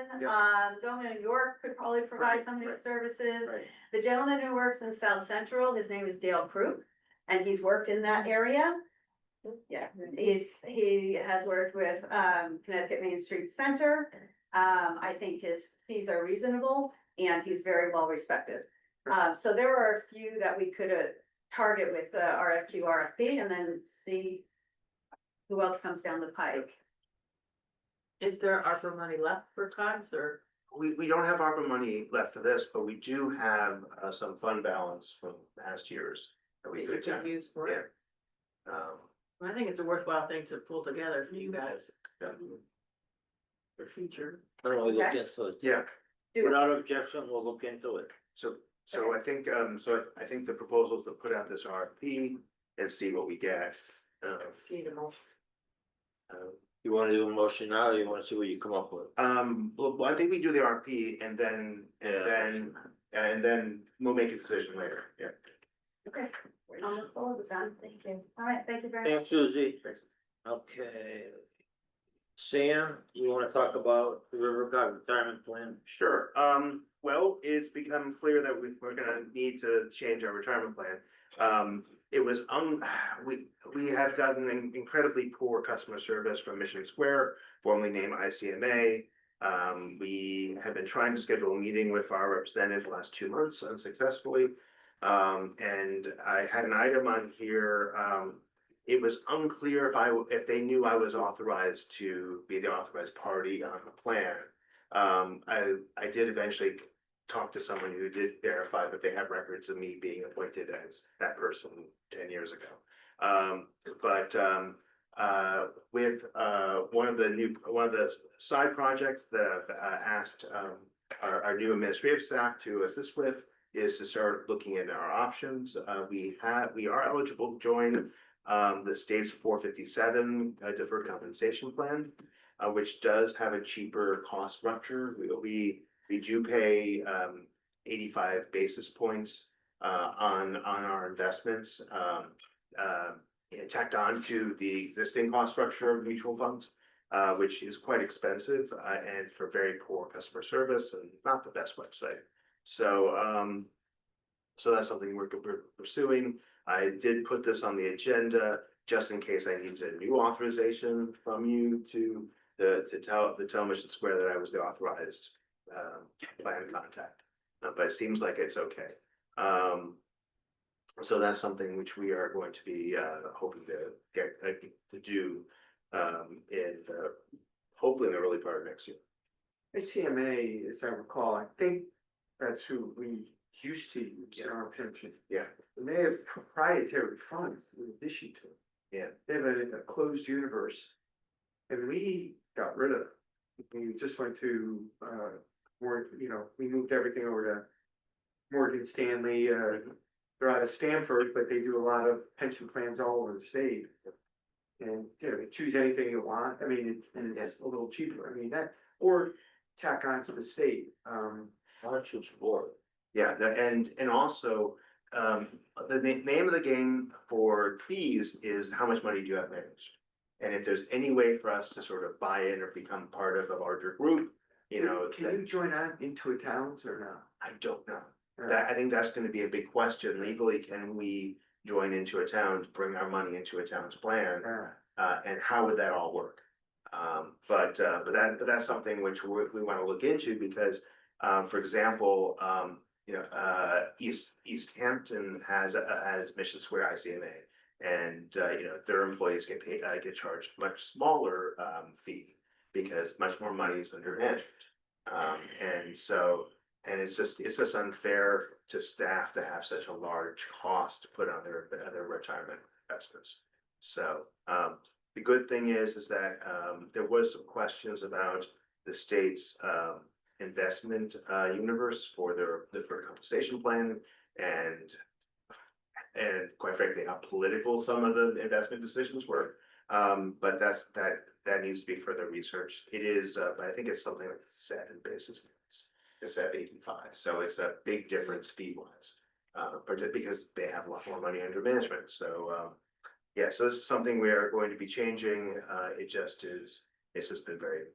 going to New York could probably provide some of these services. Right. The gentleman who works in South Central, his name is Dale Croop, and he's worked in that area. Yeah, he has worked with, Connecticut Main Street Center. I think his fees are reasonable and he's very well respected. So there are a few that we could target with the RFQ, RFP, and then see who else comes down the pike. Is there ARPA money left for COGS or? We don't have ARPA money left for this, but we do have some fund balance from past years that we could use for it? I think it's a worthwhile thing to pull together for you guys. Yeah. For future. I don't know, look into it. Yeah, Without objection, we'll look into it. so I think, I think the proposal is to put out this RFP and see what we get. Need a motion. You wanna do a motion now, or you wanna see what you come up with? Well, I think we do the RFP and then we'll make a decision later, yeah. Okay, I'll look forward to that. Thank you. All right, thank you very much. Thanks, Susie. Okay. Sam, you wanna talk about the RiverCOG retirement plan? Sure, well, it's become clear that we're gonna need to change our retirement plan. It was, we have gotten incredibly poor customer service from Mission Square, formerly named ICMA. We have been trying to schedule a meeting with our representative the last 2 months unsuccessfully. And I had an item on here, it was unclear if they knew I was authorized to be the authorized party on the plan. I did eventually talk to someone who did verify that they have records of me being appointed as that person 10 years ago. With one of the side projects that I've asked our new administrative staff to assist with is to start looking at our options. We are eligible to join the state's 457 deferred compensation plan, which does have a cheaper cost structure. We do pay 85 basis points on our investments, tacked on to the existing cost structure of mutual funds, which is quite expensive and for very poor customer service and not the best website. So so that's something we're pursuing. I did put this on the agenda just in case I needed a new authorization from you to tell the Mission Square that I was the authorized plan contact. But it seems like it's okay. So that's something which we are going to be hoping to get to do in hopefully in the early part of next year. ACMA, as I recall, I think that's who we used to use in our pension. Yeah, And they have proprietary funds in addition to it. yeah. They have a closed universe. And we got rid of it. We just went to, we moved everything over to Morgan Stanley. They're out of Stanford, but they do a lot of pension plans all over the state. And, you choose anything you want. I mean, it's a little cheaper. I mean, or tack on to the state. How much is for? Yeah, and also, the name of the game for fees is how much money do you have managed? And if there's any way for us to sort of buy in or become part of a larger group, Can you join on into a towns or not? I don't know. I think that's gonna be a big question. Legally, can we join into a town, bring our money into a town's plan? And how would that all work? But that's something which we wanna look into because, for example, East Hampton has Mission Square ICMA. And, their employees get paid, get charged much smaller, fee because much more money is under management. And it's just unfair to staff to have such a large cost put on their retirement investments. So, the good thing is that, there was some questions about the state's, investment, universe for their deferred compensation plan and quite frankly, how political some of the investment decisions were. But that needs to be further researched. It is, but I think it's something like 7 basis points instead of 85. So it's a big difference fee wise, because they have a lot more money under management. So yeah, so this is something we are going to be changing. It's just been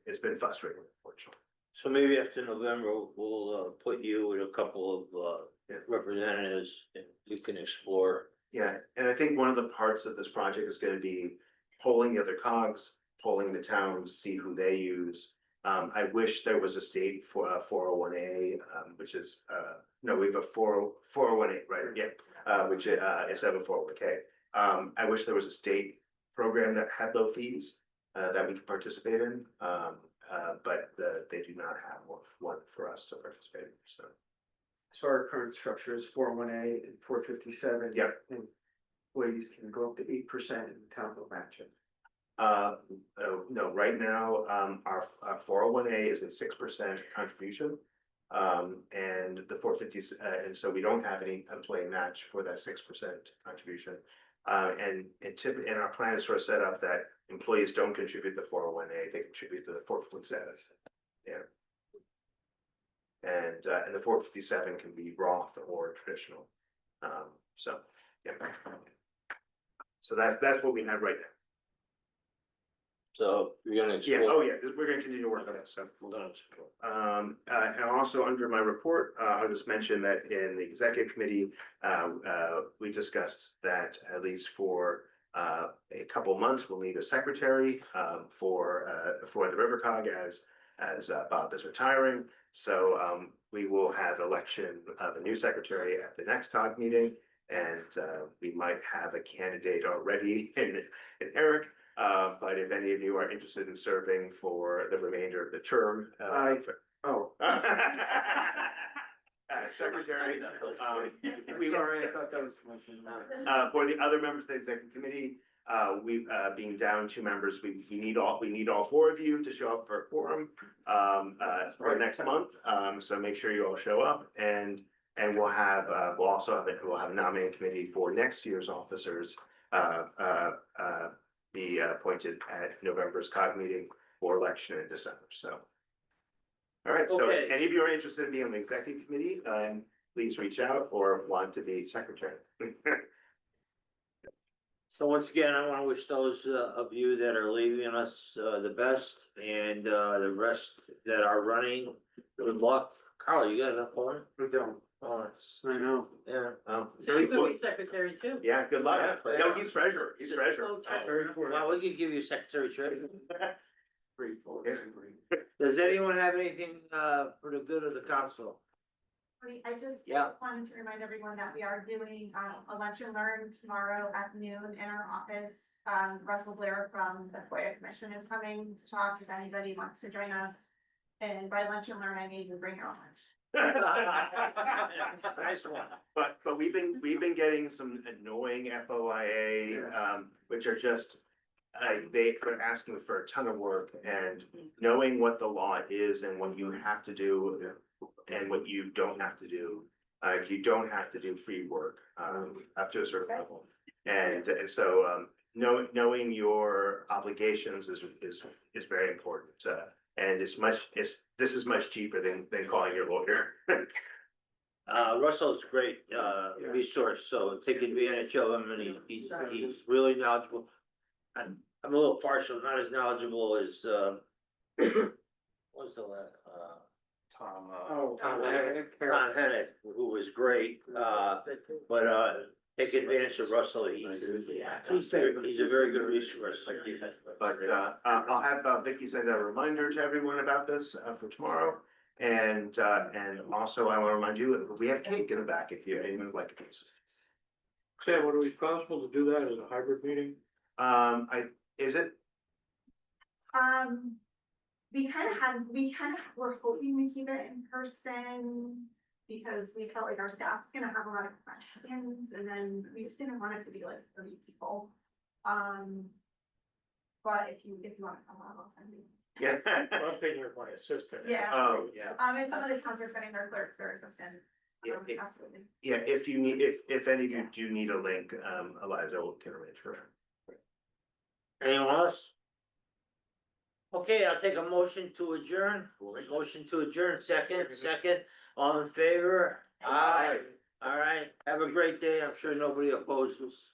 it's been frustrating, unfortunately. So maybe after November, we'll put you with a couple of representatives and you can explore. Yeah, and I think one of the parts of this project is gonna be polling the other cogs, polling the towns, see who they use. I wish there was a state for 401A, which is, no, we have a 401A, right? Yeah, which instead of a 401K. I wish there was a state program that had low fees that we could participate in. But they do not have one for us to participate in, so. So our current structure is 401A and 457. Yep. And employees can go up to 8% and the town will match it. No, right now, our 401A is a 6% contribution. And the 450s, and so we don't have any employee match for that 6% contribution. And our plan is sort of set up that employees don't contribute the 401A, they contribute to the 457s. Yeah. And the 457 can be Roth or traditional. So, yeah. So that's what we have right now. So you're gonna explore. Yeah, oh yeah, we're gonna continue to work on that stuff. And also under my report, I'll just mention that in the executive committee, we discussed that at least for a couple months, we'll need a secretary for the RiverCOG as Bob is retiring. So we will have election of a new secretary at the next COG meeting, and we might have a candidate already in Eric. But if any of you are interested in serving for the remainder of the term, secretary, Sorry, I thought that was mentioned. for the other members of the executive committee, we being down 2 members, we need all 4 of you to show up for a quorum for next month. So make sure you all show up, and we'll also have a nominating committee for next year's officers be appointed at November's COG meeting for election in December. So All right, so Okay. if any of you are interested in being on the executive committee, please reach out or want to be secretary. So once again, I wanna wish those of you that are leaving us the best, and the rest that are running, good luck. Carl, you got enough on it? We don't. Oh, it's, I know. yeah, So you could be secretary too. Yeah, good luck. Yeah. No, he's treasurer, he's treasurer. well, we could give you secretary treasurer. Three, four, Yeah. three. Does anyone have anything for the good of the council? I just Yeah. wanted to remind everyone that we are doing a lunch and learn tomorrow at noon in our office. Russell Blair from the FOIA Commission is coming to talk if anybody wants to join us. And by lunch and learn, I mean you bring your own lunch. Nice one. But we've been getting some annoying FOIA, which are just, they are asking for a ton of work, and knowing what the law is and what you have to do and what you don't have to do. You don't have to do free work, up to a certain level. And so, knowing your obligations is very important. And this is much cheaper than calling your lawyer. Russell's a great resource, so take advantage of him, and he's really knowledgeable. I'm a little partial, not as knowledgeable as what's the last, Tom. Tom Hennick, who was great, but take advantage of Russell, he's a very good resource. But I'll have Vicky send a reminder to everyone about this for tomorrow. And also I want to remind you, we have cake in the back if anyone would like a piece. Sam, would it be possible to do that as a hybrid meeting? Is it? We were hoping to keep it in person because we felt like our staff's gonna have a lot of questions, and then we just didn't want it to be like 30 people. But if you want to come on, I'll send you. Yeah. I'm thinking of my assistant. Yeah. Oh, yeah. And some of the towns are sending their clerks or assistants. Yeah, Absolutely. Yeah, if you need, if any of you do need a link, Eliza can arrange for it. Anyone else? Okay, I'll take a motion to adjourn. Motion to adjourn, second, all in favor? Aye. All right, have a great day. I'm sure nobody opposes.